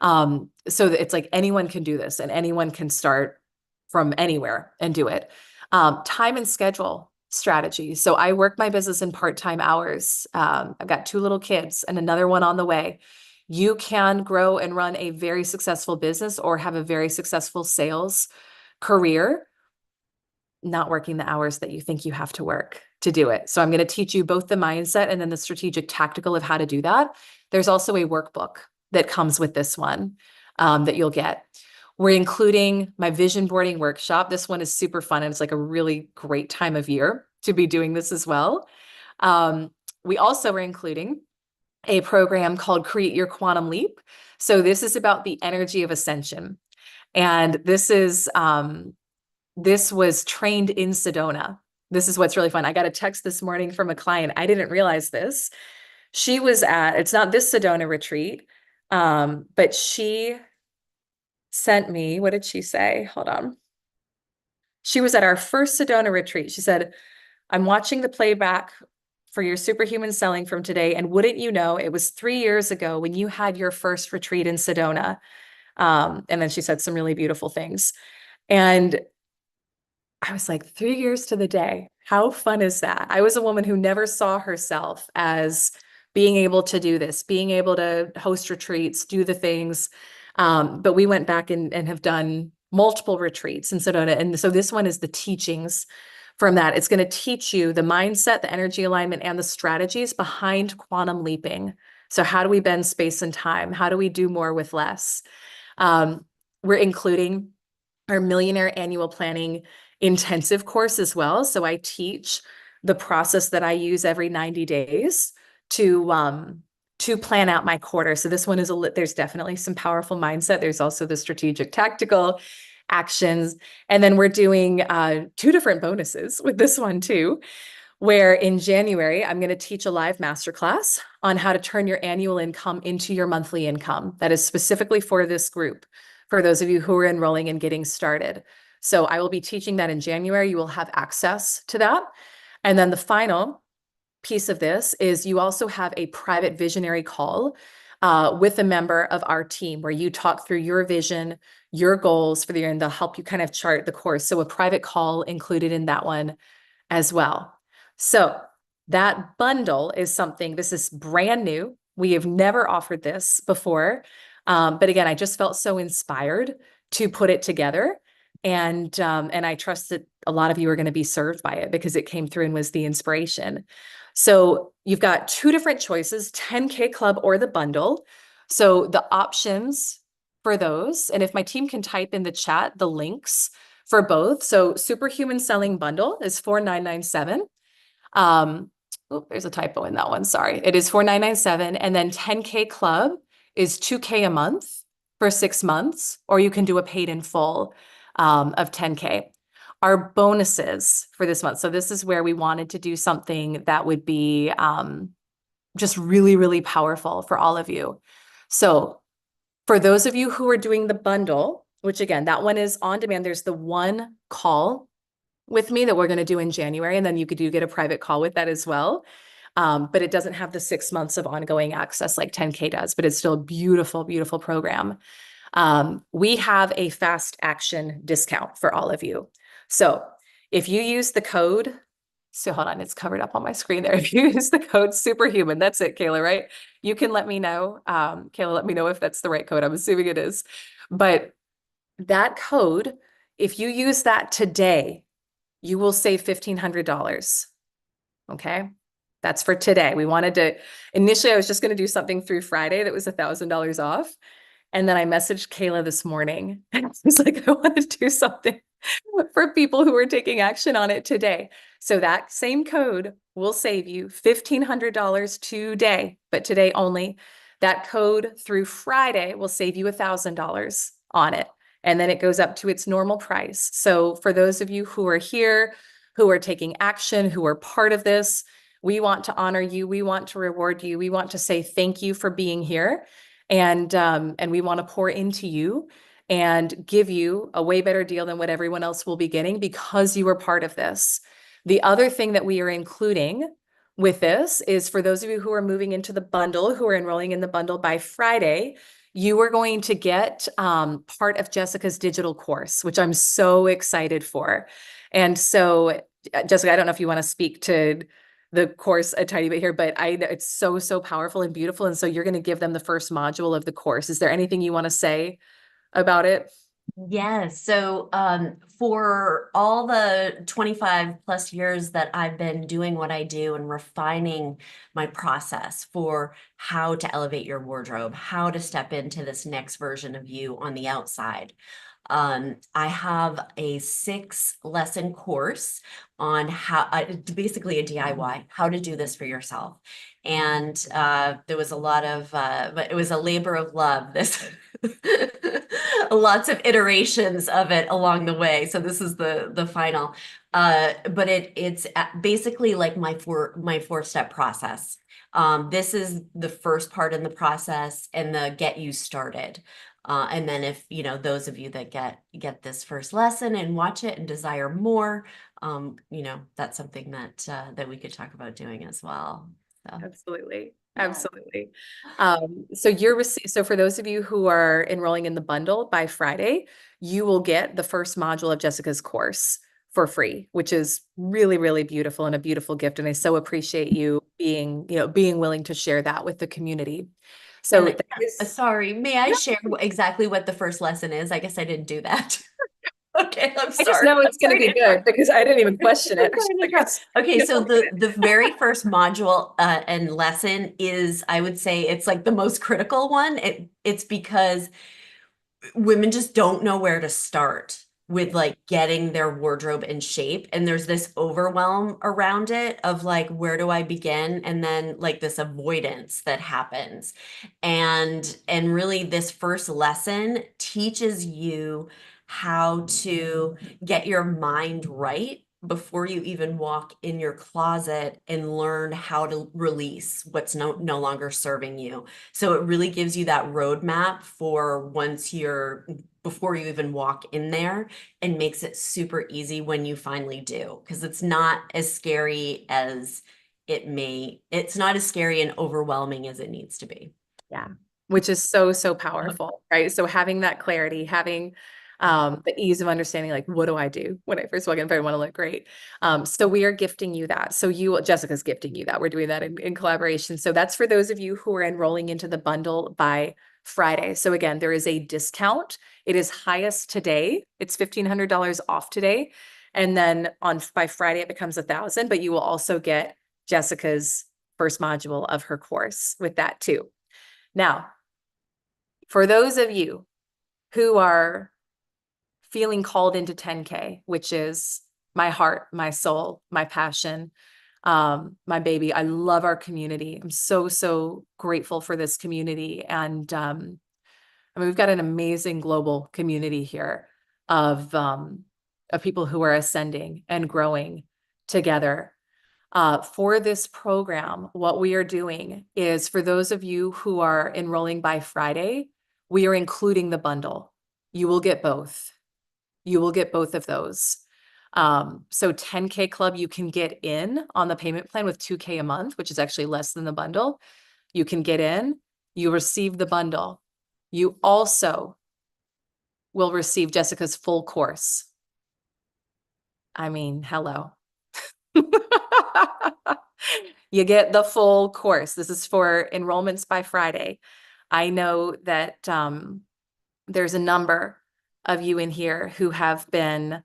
So that it's like anyone can do this and anyone can start from anywhere and do it. Time and schedule strategy. So I work my business in part-time hours. I've got 2 little kids and another one on the way. You can grow and run a very successful business or have a very successful sales career, not working the hours that you think you have to work to do it. So I'm going to teach you both the mindset and then the strategic tactical of how to do that. There's also a workbook that comes with this one that you'll get. We're including my vision boarding workshop. This one is super fun and it's like a really great time of year to be doing this as well. We also are including a program called Create Your Quantum Leap. So this is about the energy of ascension. And this was trained in Sedona. This is what's really fun. I got a text this morning from a client. I didn't realize this. She was it's not this Sedona retreat, but she sent me, what did she say? Hold on. She was at our first Sedona retreat. She said, I'm watching the playback for your Superhuman Selling from today. And wouldn't you know, it was 3 years ago when you had your first retreat in Sedona. And then she said some really beautiful things. And I was like, 3 years to the day. How fun is that? I was a woman who never saw herself as being able to do this, being able to host retreats, do the things. But we went back and have done multiple retreats in Sedona. And so this one is the teachings from that. It's going to teach you the mindset, the energy alignment, and the strategies behind quantum leaping. So how do we bend space and time? How do we do more with less? we're including our Millionaire Annual Planning Intensive course as well. So I teach the process that I use every 90 days to plan out my quarter. So this one is there's definitely some powerful mindset. There's also the strategic tactical actions. And then we're doing 2 different bonuses with this one too, where in January, I'm going to teach a live masterclass on how to turn your annual income into your monthly income. That is specifically for this group, for those of you who are enrolling and getting started. So I will be teaching that in January. You will have access to that. And then the final piece of this is you also have a private visionary call with a member of our team where you talk through your vision, your goals for the year, and they'll help you kind of chart the course. So a private call included in that one as well. So that bundle is something, this is brand new. We have never offered this before. But again, I just felt so inspired to put it together. And I trust that a lot of you are going to be served by it because it came through and was the inspiration. So you've got 2 different choices, 10K Club or the bundle. So the options for those, and if my team can type in the chat, the links for both. So Superhuman Selling bundle is $4,997. There's a typo in that one. Sorry. It is $4,997. And then 10K Club is $2K a month for 6 months, or you can do a paid in full of 10K. Our bonuses for this month. So this is where we wanted to do something that would be just really, really powerful for all of you. So for those of you who are doing the bundle, which again, that one is on demand, there's the one call with me that we're going to do in January. And then you could get a private call with that as well. But it doesn't have the 6 months of ongoing access like 10K does, but it's still a beautiful, beautiful program. We have a fast action discount for all of you. So if you use the code, so hold on, it's covered up on my screen there. If you use the code Superhuman, that's it, Kayla, right? You can let me know. Kayla, let me know if that's the right code. I'm assuming it is. But that code, if you use that today, you will save $1,500. Okay. That's for today. Initially, I was just going to do something through Friday that was $1,000 off. And then I messaged Kayla this morning and I was like, I want to do something for people who are taking action on it today. So that same code will save you $1,500 today, but today only. That code through Friday will save you $1,000 on it. And then it goes up to its normal price. So for those of you who are here, who are taking action, who are part of this, we want to honor you. We want to reward you. We want to say thank you for being here. And we want to pour into you and give you a way better deal than what everyone else will be getting because you were part of this. The other thing that we are including with this is for those of you who are moving into the bundle, who are enrolling in the bundle by Friday, you are going to get part of Jessica's digital course, which I'm so excited for. And so, Jessica, I don't know if you want to speak to the course a tiny bit here, but it's so, so powerful and beautiful. And so you're going to give them the first module of the course. Is there anything you want to say about it? Yes. So for all the 25 plus years that I've been doing what I do and refining my process for how to elevate your wardrobe, how to step into this next version of you on the outside, I have a 6-lesson course on how, basically a DIY, how to do this for yourself. And there was a lot of, but it was a labor of love. This lots of iterations of it along the way. So this is the final. But it's basically like my 4-step process. This is the first part in the process and the get you started. And then if, those of you that get this first lesson and watch it and desire more, that's something that we could talk about doing as well. So. Absolutely. Yeah. Absolutely. So for those of you who are enrolling in the bundle by Friday, you will get the first module of Jessica's course for free, which is really, really beautiful and a beautiful gift. And I so appreciate you being willing to share that with the community. So sorry, may I share exactly what the first lesson is? I guess I didn't do that. Okay, I'm sorry. I just know it's going to be good because I didn't even question it. Okay, so the very first module and lesson is, I would say, it's like the most critical one. It's because women just don't know where to start with like getting their wardrobe in shape. And there's this overwhelm around it of like, where do I begin? And then like this avoidance that happens. And really this first lesson teaches you how to get your mind right before you even walk in your closet and learn how to release what's no longer serving you. So it really gives you that roadmap for before you even walk in there, and makes it super easy when you finally do, because it's not as scary as it's not as scary and overwhelming as it needs to be. Yeah. Which is so, so powerful, right? So having that clarity, having the ease of understanding, like, what do I do when I first walk in if I want to look great? So we are gifting you that. So Jessica's gifting you that. We're doing that in collaboration. So that's for those of you who are enrolling into the bundle by Friday. So again, there is a discount. It is highest today. It's $1,500 off today. And then by Friday, it becomes $1,000, but you will also get Jessica's first module of her course with that too. Now, for those of you who are feeling called into 10K, which is my heart, my soul, my passion, my baby, I love our community. I'm so, so grateful for this community. And I mean, we've got an amazing global community here of people who are ascending and growing together. For this program, what we are doing is, for those of you who are enrolling by Friday, we are including the bundle. You will get both. You will get both of those. So 10K Club, you can get in on the payment plan with 2K a month, which is actually less than the bundle. You can get in, you receive the bundle. You also will receive Jessica's full course. I mean, hello. You get the full course. This is for enrollments by Friday. I know that there's a number of you in here who have been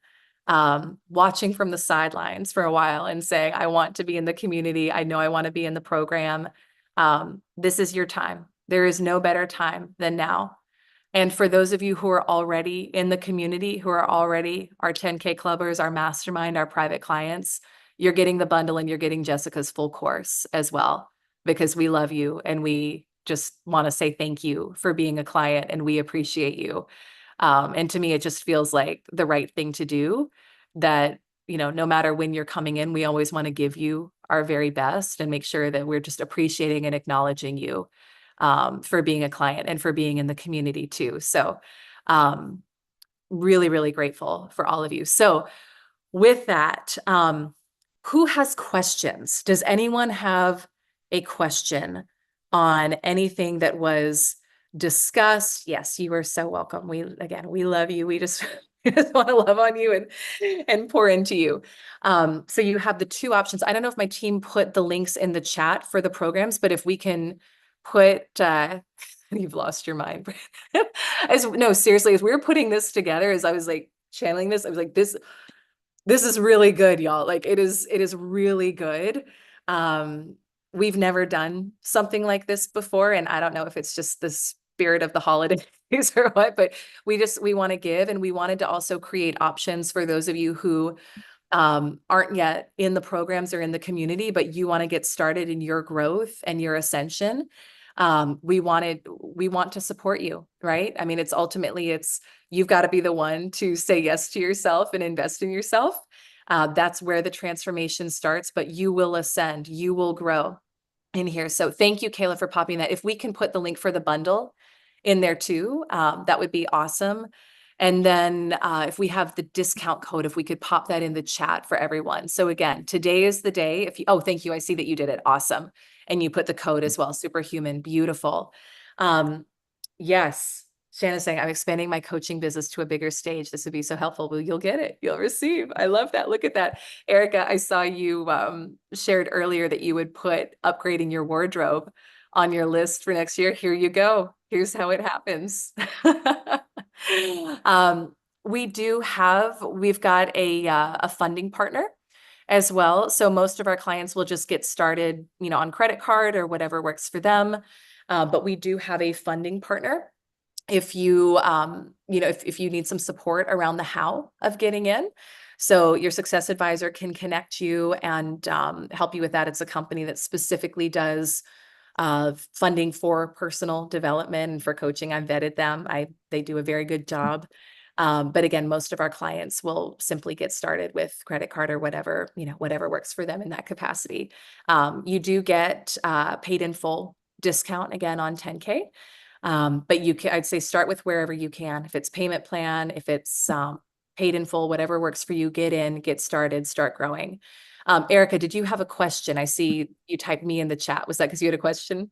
watching from the sidelines for a while and saying, I want to be in the community. I know I want to be in the program. This is your time. There is no better time than now. And for those of you who are already in the community, who are already our 10K clubbers, our mastermind, our private clients, you're getting the bundle and you're getting Jessica's full course as well, because we love you and we just want to say thank you for being a client, and we appreciate you. And to me, it just feels like the right thing to do, that, no matter when you're coming in, we always want to give you our very best and make sure that we're just appreciating and acknowledging you for being a client and for being in the community too. So really, really grateful for all of you. So with that, who has questions? Does anyone have a question on anything that was discussed? Yes, you are so welcome. We love you. We just, we just want to love on you and pour into you. So you have the two options. I don't know if my team put the links in the chat for the programs, but if we can put, you've lost your mind. No, seriously, as we were putting this together, as I was like channeling this, I was like, this is really good, y'all. Like it is really good. We've never done something like this before, and I don't know if it's just the spirit of the holidays or what, but we want to give, and we wanted to also create options for those of you who aren't yet in the programs or in the community, but you want to get started in your growth and your ascension. We want to support you, right? I mean, it's you've got to be the one to say yes to yourself and invest in yourself. That's where the transformation starts, but you will ascend, you will grow in here. So thank you, Kayla, for popping that. If we can put the link for the bundle in there too, that would be awesome. And then if we have the discount code, if we could pop that in the chat for everyone. So again, today is the day. Oh, thank you. I see that you did it. Awesome. And you put the code as well. Superhuman. Beautiful. Yes. Shanna's saying, I'm expanding my coaching business to a bigger stage. This would be so helpful. Well, you'll get it. You'll receive. I love that. Look at that. Erica, I saw you shared earlier that you would put upgrading your wardrobe on your list for next year. Here you go. Here's how it happens. We've got a funding partner as well. So most of our clients will just get started, on credit card or whatever works for them. But we do have a funding partner if you, if you need some support around the how of getting in. So your success advisor can connect you and help you with that. It's a company that specifically does funding for personal development and for coaching. I've vetted them. They do a very good job. But again, most of our clients will simply get started with credit card or whatever, whatever works for them in that capacity. You do get paid in full discount again on 10K. But I'd say start with wherever you can. If it's payment plan, if it's paid in full, whatever works for you, get in, get started, start growing. Erica, did you have a question? I see you typed me in the chat. Was that because you had a question?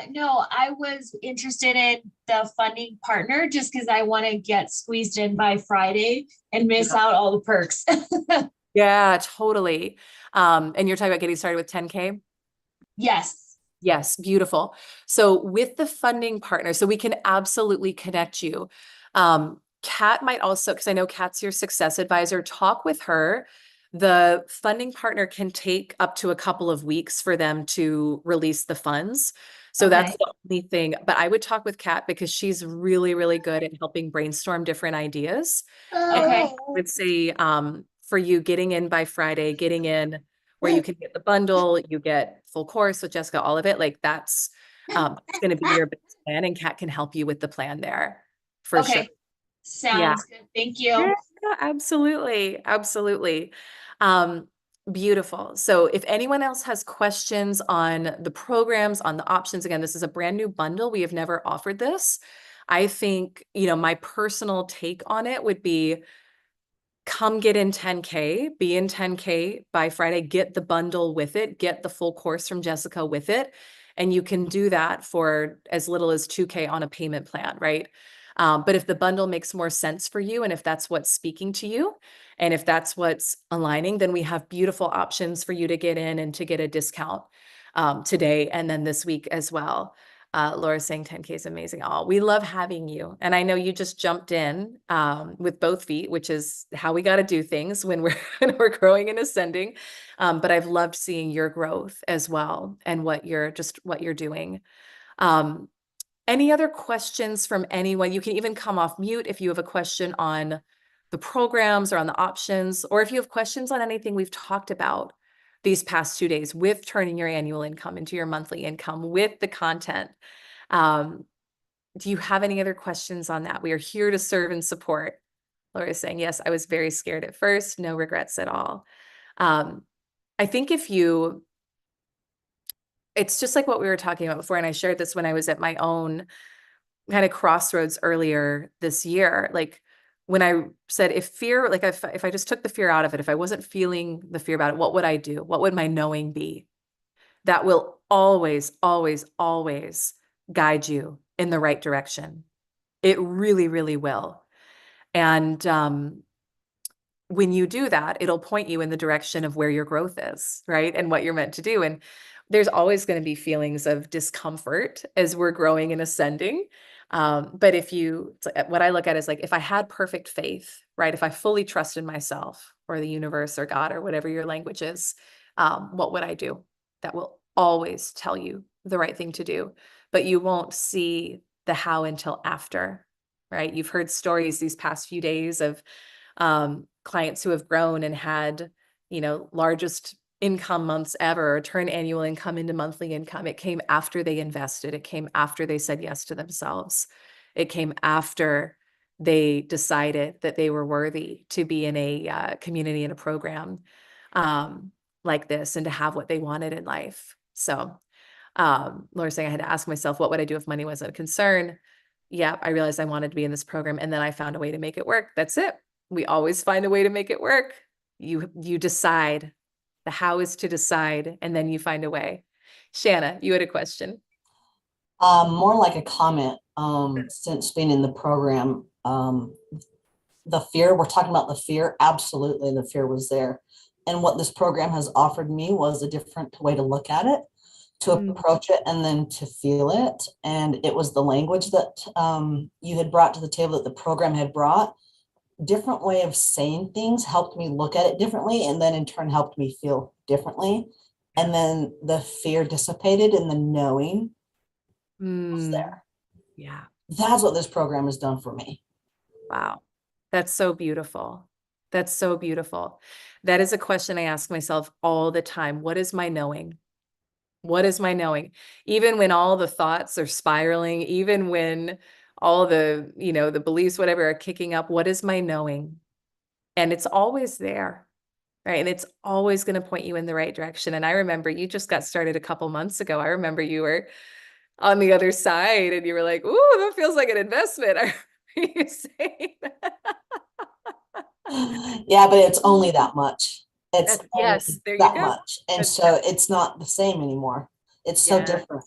No, I was interested in the funding partner just because I want to get squeezed in by Friday and miss out all the perks. Yeah, totally. And you're talking about getting started with 10K? Yes. Yes, beautiful. So with the funding partner, so we can absolutely connect you. Kat might also, because I know Kat's your success advisor, talk with her. The funding partner can take up to a couple of weeks for them to release the funds. So that's Okay. the only thing. But I would talk with Kat because she's really, really good at helping brainstorm different ideas. And Okay. I would say for you getting in by Friday, getting in where you can get the bundle, you get full course with Jessica, all of it. Like that's going to be your best plan, and Kat can help you with the plan there for sure. Okay. Yeah. Sounds good. Thank you. Yeah, absolutely. Absolutely. Beautiful. So if anyone else has questions on the programs, on the options, again, this is a brand new bundle. We have never offered this. I think, my personal take on it would be come get in 10K, be in 10K by Friday, get the bundle with it, get the full course from Jessica with it. And you can do that for as little as 2K on a payment plan, right? But if the bundle makes more sense for you, and if that's what's speaking to you, and if that's what's aligning, then we have beautiful options for you to get in and to get a discount today and then this week as well. Laura's saying 10K is amazing. Oh, we love having you. And I know you just jumped in with both feet, which is how we got to do things when when we're growing and ascending. But I've loved seeing your growth as well and what you're doing. Any other questions from anyone? You can even come off mute if you have a question on the programs or on the options, or if you have questions on anything we've talked about these past 2 days with turning your annual income into your monthly income with the content. Do you have any other questions on that? We are here to serve and support. Laura is saying, yes, I was very scared at first. No regrets at all. I think it's just like what we were talking about before. And I shared this when I was at my own kind of crossroads earlier this year. Like when I said, if I just took the fear out of it, if I wasn't feeling the fear about it, what would I do? What would my knowing be? That will always, always, always guide you in the right direction. It really, really will. And when you do that, it'll point you in the direction of where your growth is, right? And what you're meant to do. And there's always going to be feelings of discomfort as we're growing and ascending. But what I look at is like, if I had perfect faith, right? If I fully trusted myself or the universe or God or whatever your language is, what would I do? That will always tell you the right thing to do, but you won't see the how until after, right? You've heard stories these past few days of clients who have grown and had, largest income months ever, or turn annual income into monthly income. It came after they invested. It came after they said yes to themselves. It came after they decided that they were worthy to be in a community and a program like this and to have what they wanted in life. So Laura's saying I had to ask myself, what would I do if money wasn't a concern? Yeah, I realized I wanted to be in this program, and then I found a way to make it work. That's it. We always find a way to make it work. You decide. The how is to decide, and then you find a way. Shanna, you had a question. More like a comment. Since being in the program, the fear, we're talking about the fear. Absolutely, the fear was there. And what this program has offered me was a different way to look at it, to approach it, and then to feel it. And it was the language that you had brought to the table, that the program had brought. Different way of saying things helped me look at it differently, and then in turn helped me feel differently. And then the fear dissipated and the knowing was Mm, there. yeah. That's what this program has done for me. Wow. That's so beautiful. That's so beautiful. That is a question I ask myself all the time. What is my knowing? What is my knowing? Even when all the thoughts are spiraling, even when all the, the beliefs, whatever, are kicking up, what is my knowing? And it's always there, right? And it's always going to point you in the right direction. And I remember you just got started a couple months ago. I remember you were on the other side and you were like, ooh, that feels like an investment. I remember you saying that. Yeah, but it's only that much. It's Yes, only there you that go. much. And That's, so it's not the same anymore. It's so yeah, different.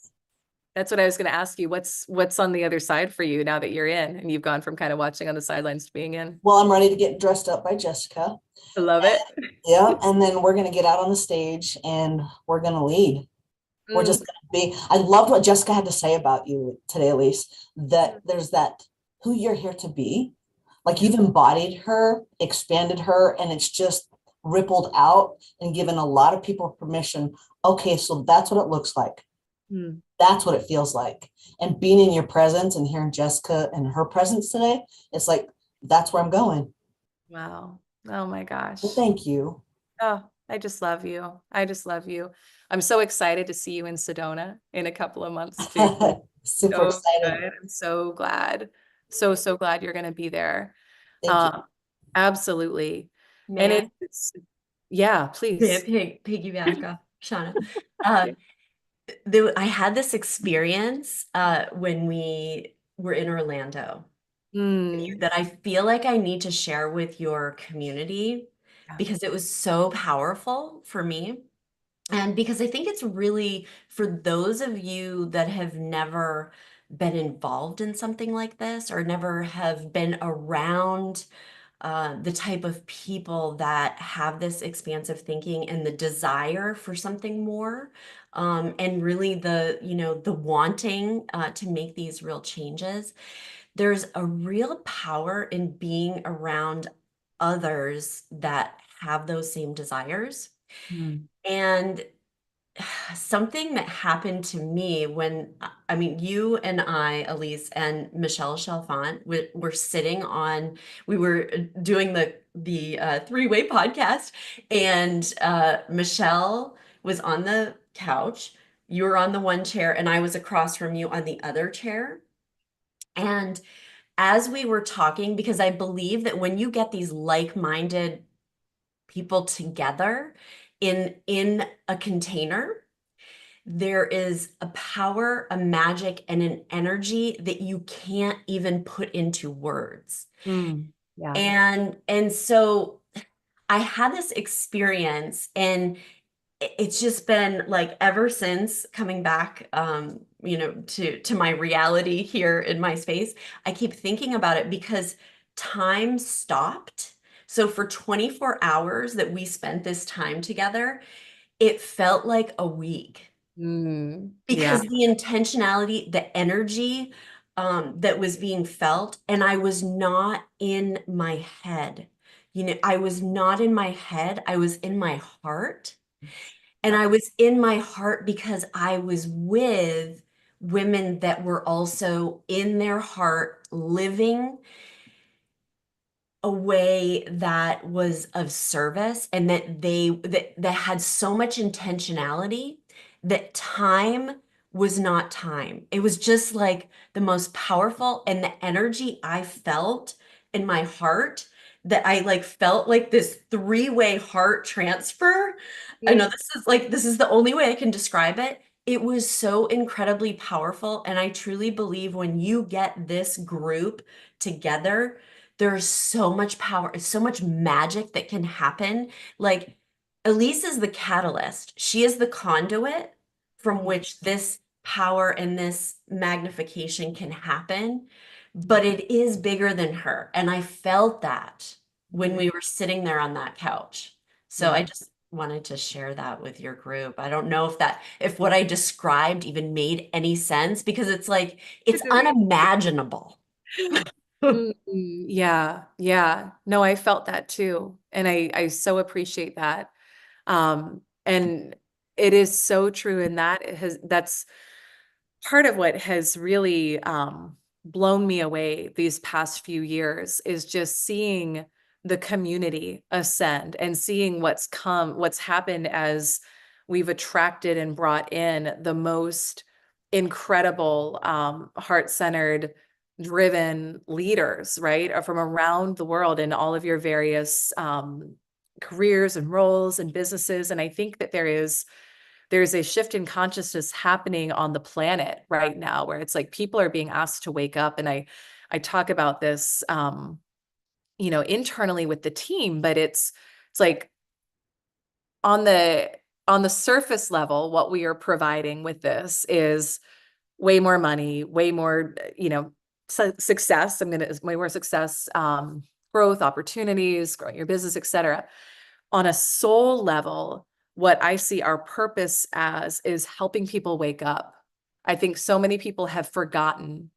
that's what I was going to ask you. What's on the other side for you now that you're in and you've gone from kind of watching on the sidelines to being in? Well, I'm ready to get dressed up by Jessica. I love it. Yeah. And then we're going to get out on the stage and we're going to lead. We're Mm, just going to be. I loved what Jessica had to say about you today, Elyse, that there's that who you're here to be. Like you've embodied her, expanded her, and it's just rippled out and given a lot of people permission. Okay, so that's what it looks like. mm, That's what it feels like. And being in your presence and hearing Jessica and her presence today, it's like, that's where I'm going. wow. Oh my gosh. Well, thank you. Oh, I just love you. I just love you. I'm so excited to see you in Sedona in a couple of months too. Super So excited. good. I'm so glad. So glad you're going to be there. Thank you. Absolutely. And May yeah, I please. piggyback off Shauna? Yeah. I had this experience when we were in Orlando Mm, that I feel like I need to share with your community yeah. because it was so powerful for me. And because I think it's really for those of you that have never been involved in something like this or never have been around the type of people that have this expansive thinking and the desire for something more, and really the wanting to make these real changes. There's a real power in being around others that have those same desires. Mm, And something that happened to me when, I mean, you and I, Elyse, and Michelle Chalfant, were sitting on, we were doing the three-way podcast, and Michelle was on the couch, you were on the one chair, and I was across from you on the other chair. And as we were talking, because I believe that when you get these like-minded people together in a container, there is a power, a magic, and an energy that you can't even put into words. mm, yeah. And so I had this experience, and it's just been like ever since coming back, to my reality here in my space, I keep thinking about it because time stopped. So for 24 hours that we spent this time together, it felt like a week Yeah. because the intentionality, the energy that was being felt, and I was not in my head. I was not in my head. I was in my heart. And Yeah. I was in my heart because I was with women that were also in their heart living a way that was of service and that had so much intentionality that time was not time. It was just like the most powerful, and the energy I felt in my heart, that I like felt like this three-way heart transfer. I know this is the only way I can describe it. It was so incredibly powerful, and I truly believe when you get this group together, there's so much power, so much magic that can happen. Like Elyse is the catalyst. She is the conduit from which this power and this magnification can happen, but it is bigger than her. And I felt that when we were sitting there on that couch. So Yeah. I just wanted to share that with your group. I don't know if what I described even made any sense, because it's like, it's unimaginable. Yeah, yeah. No, I felt that too. And I so appreciate that. And It is so true. And that's part of what has really blown me away these past few years is just seeing the community ascend and seeing what's happened as we've attracted and brought in the most incredible, heart-centered, driven leaders, right, from around the world in all of your various careers and roles and businesses. And I think that there's a shift in consciousness happening on the planet right now where it's like people are being asked to wake up. And I talk about this, internally with the team, but it's like on the surface level, what we are providing with this is way more money, way more, success. Way more success, growth, opportunities, growing your business, etc. On a soul level, what I see our purpose as is helping people wake up. I think so many people have forgotten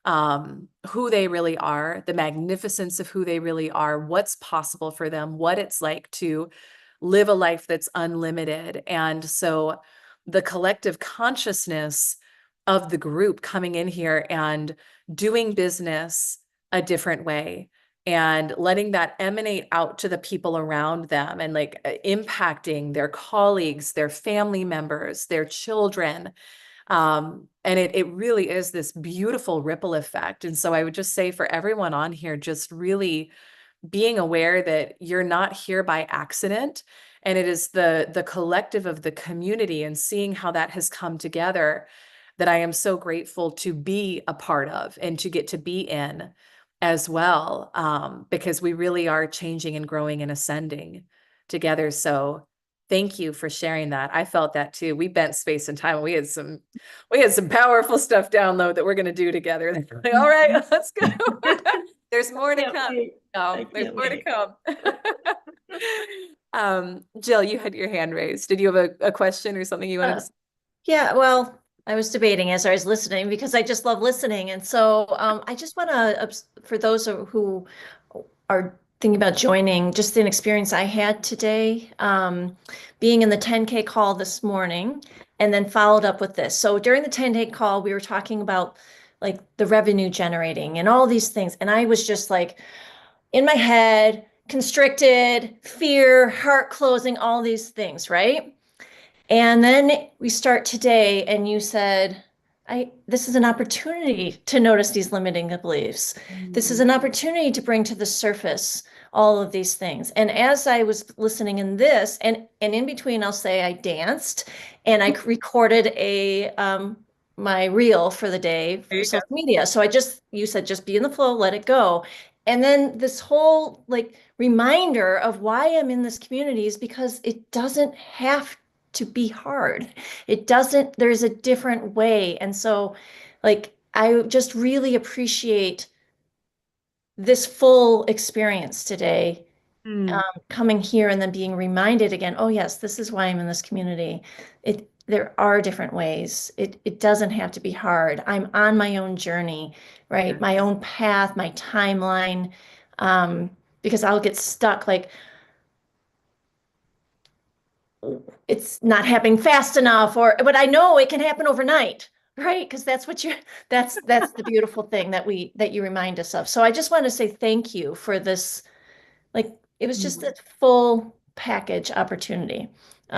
who they really are, the magnificence of who they really are, what's possible for them, what it's like to live a life that's unlimited. And so the collective consciousness of the group coming in here and doing business a different way and letting that emanate out to the people around them and like impacting their colleagues, their family members, their children. And it really is this beautiful ripple effect. And so I would just say for everyone on here, just really being aware that you're not here by accident. And it is the collective of the community and seeing how that has come together that I am so grateful to be a part of and to get to be in as well, because we really are changing and growing and ascending together. So thank you for sharing that. I felt that too. We bent space and time. We had some powerful stuff download that we're going to do together. Like, all right, let's go. There's more to come. There's more to come. Jill, you had your hand raised. Did you have a question or something you wanted to say? Yeah, well, I was debating as I was listening because I just love listening. And so I just want to, for those who are thinking about joining, just an experience I had today, being in the 10K call this morning and then followed up with this. So during the 10K call, we were talking about like the revenue generating and all these things. And I was just like in my head, constricted, fear, heart closing, all these things, right? And then we start today, and you said, this is an opportunity to notice these limiting beliefs. This is an opportunity to bring to the surface all of these things. And as I was listening in this, and in between, I'll say I danced and I recorded my reel for the day for social media. So you said, just be in the flow, let it go. And then this whole like reminder of why I'm in this community is because it doesn't have to be hard. There's a different way. And so like, I just really appreciate this full experience today, coming here and then being reminded again, oh yes, this is why I'm in this community. There are different ways. It doesn't have to be hard. I'm on my own journey, right? My own path, my timeline, because I'll get stuck like, it's not happening fast enough, but I know it can happen overnight, right? Because that's the beautiful thing that you remind us of. So I just want to say thank you for this. Like, it was just a full package opportunity to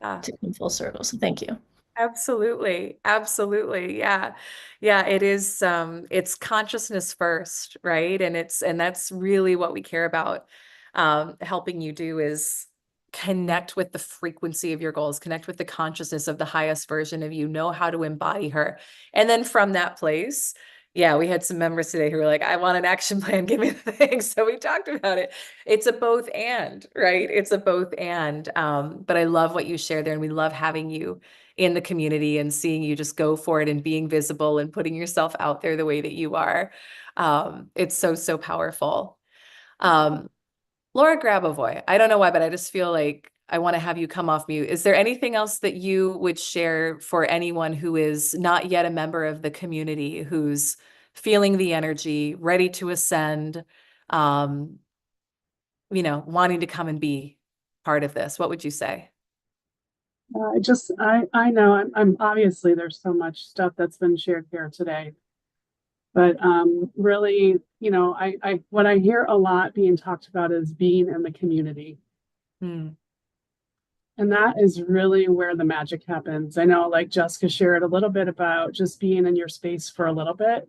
come full circle. So thank you. Absolutely. Absolutely. Yeah. Yeah. It is, it's consciousness first, right? And that's really what we care about, helping you do is connect with the frequency of your goals, connect with the consciousness of the highest version of you, know how to embody her. And then from that place, yeah, we had some members today who were like, I want an action plan, give me the thing. So we talked about it. It's a both and, right? It's a both and. But I love what you shared there, and we love having you in the community and seeing you just go for it and being visible and putting yourself out there the way that you are. It's so, so powerful. Laura Grabavoy, I don't know why, but I just feel like I want to have you come off mute. Is there anything else that you would share for anyone who is not yet a member of the community, who's feeling the energy, ready to ascend, wanting to come and be part of this? What would you say? I know I'm obviously there's so much stuff that's been shared here today, but really, you know, what I hear a lot being talked about is being in the community. Hmm. And that is really where the magic happens. I know, like Jessica shared a little bit about just being in your space for a little bit,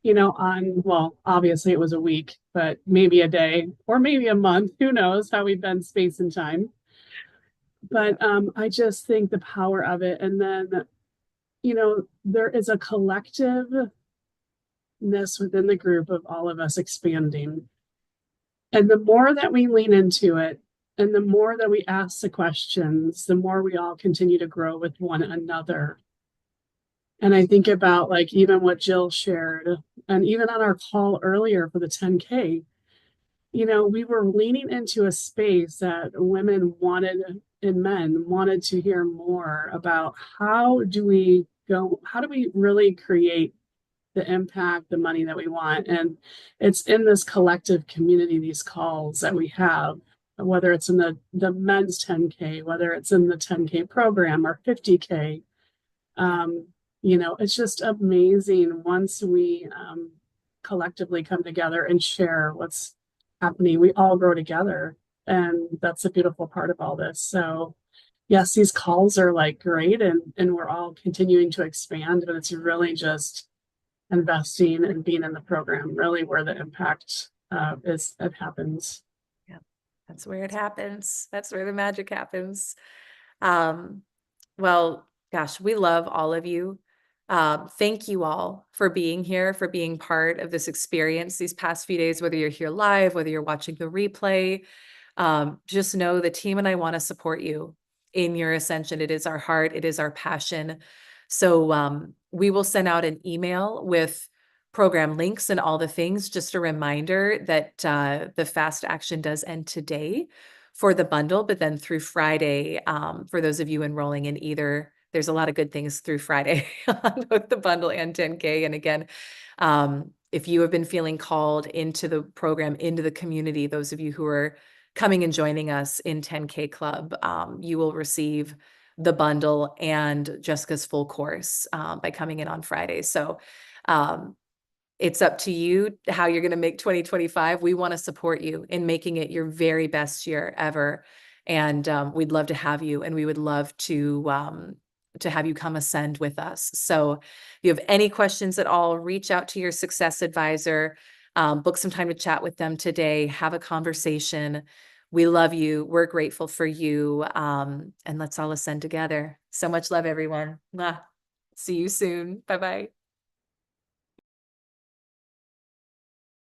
you know, well, obviously it was a week, but maybe a day or maybe a month. Who knows how we've been space and time. But I just think the power of it. And then, you know, there is a collectiveness within the group of all of us expanding. And the more that we lean into it, and the more that we ask the questions, the more we all continue to grow with one another. And I think about like even what Jill shared, and even on our call earlier for the 10K, you know, we were leaning into a space that women wanted and men wanted to hear more about how do we really create the impact, the money that we want. And it's in this collective community, these calls that we have, whether it's in the men's 10K, whether it's in the 10K program or 50K. You know, it's just amazing once we collectively come together and share what's happening. We all grow together. And that's the beautiful part of all this. So yes, these calls are like great and we're all continuing to expand, but it's really just investing and being in the program, really where the impact it happens. Yeah, that's where it happens. That's where the magic happens. Well, gosh, we love all of you. Thank you all for being here, for being part of this experience these past few days, whether you're here live, whether you're watching the replay. Just know the team and I want to support you in your ascension. It is our heart. It is our passion. So we will send out an email with program links and all the things. Just a reminder that the fast action does end today for the bundle, but then through Friday, for those of you enrolling in either, there's a lot of good things through Friday on both the bundle and 10K. And again, if you have been feeling called into the program, into the community, those of you who are coming and joining us in 10K Club, you will receive the bundle and Jessica's full course by coming in on Friday. So it's up to you how you're going to make 2025. We want to support you in making it your very best year ever. And we'd love to have you, and we would love to have you come ascend with us. So if you have any questions at all, reach out to your success advisor, book some time to chat with them today, have a conversation. We love you. We're grateful for you. And let's all ascend together. So much love, everyone. Mwah. See you soon. Bye-bye.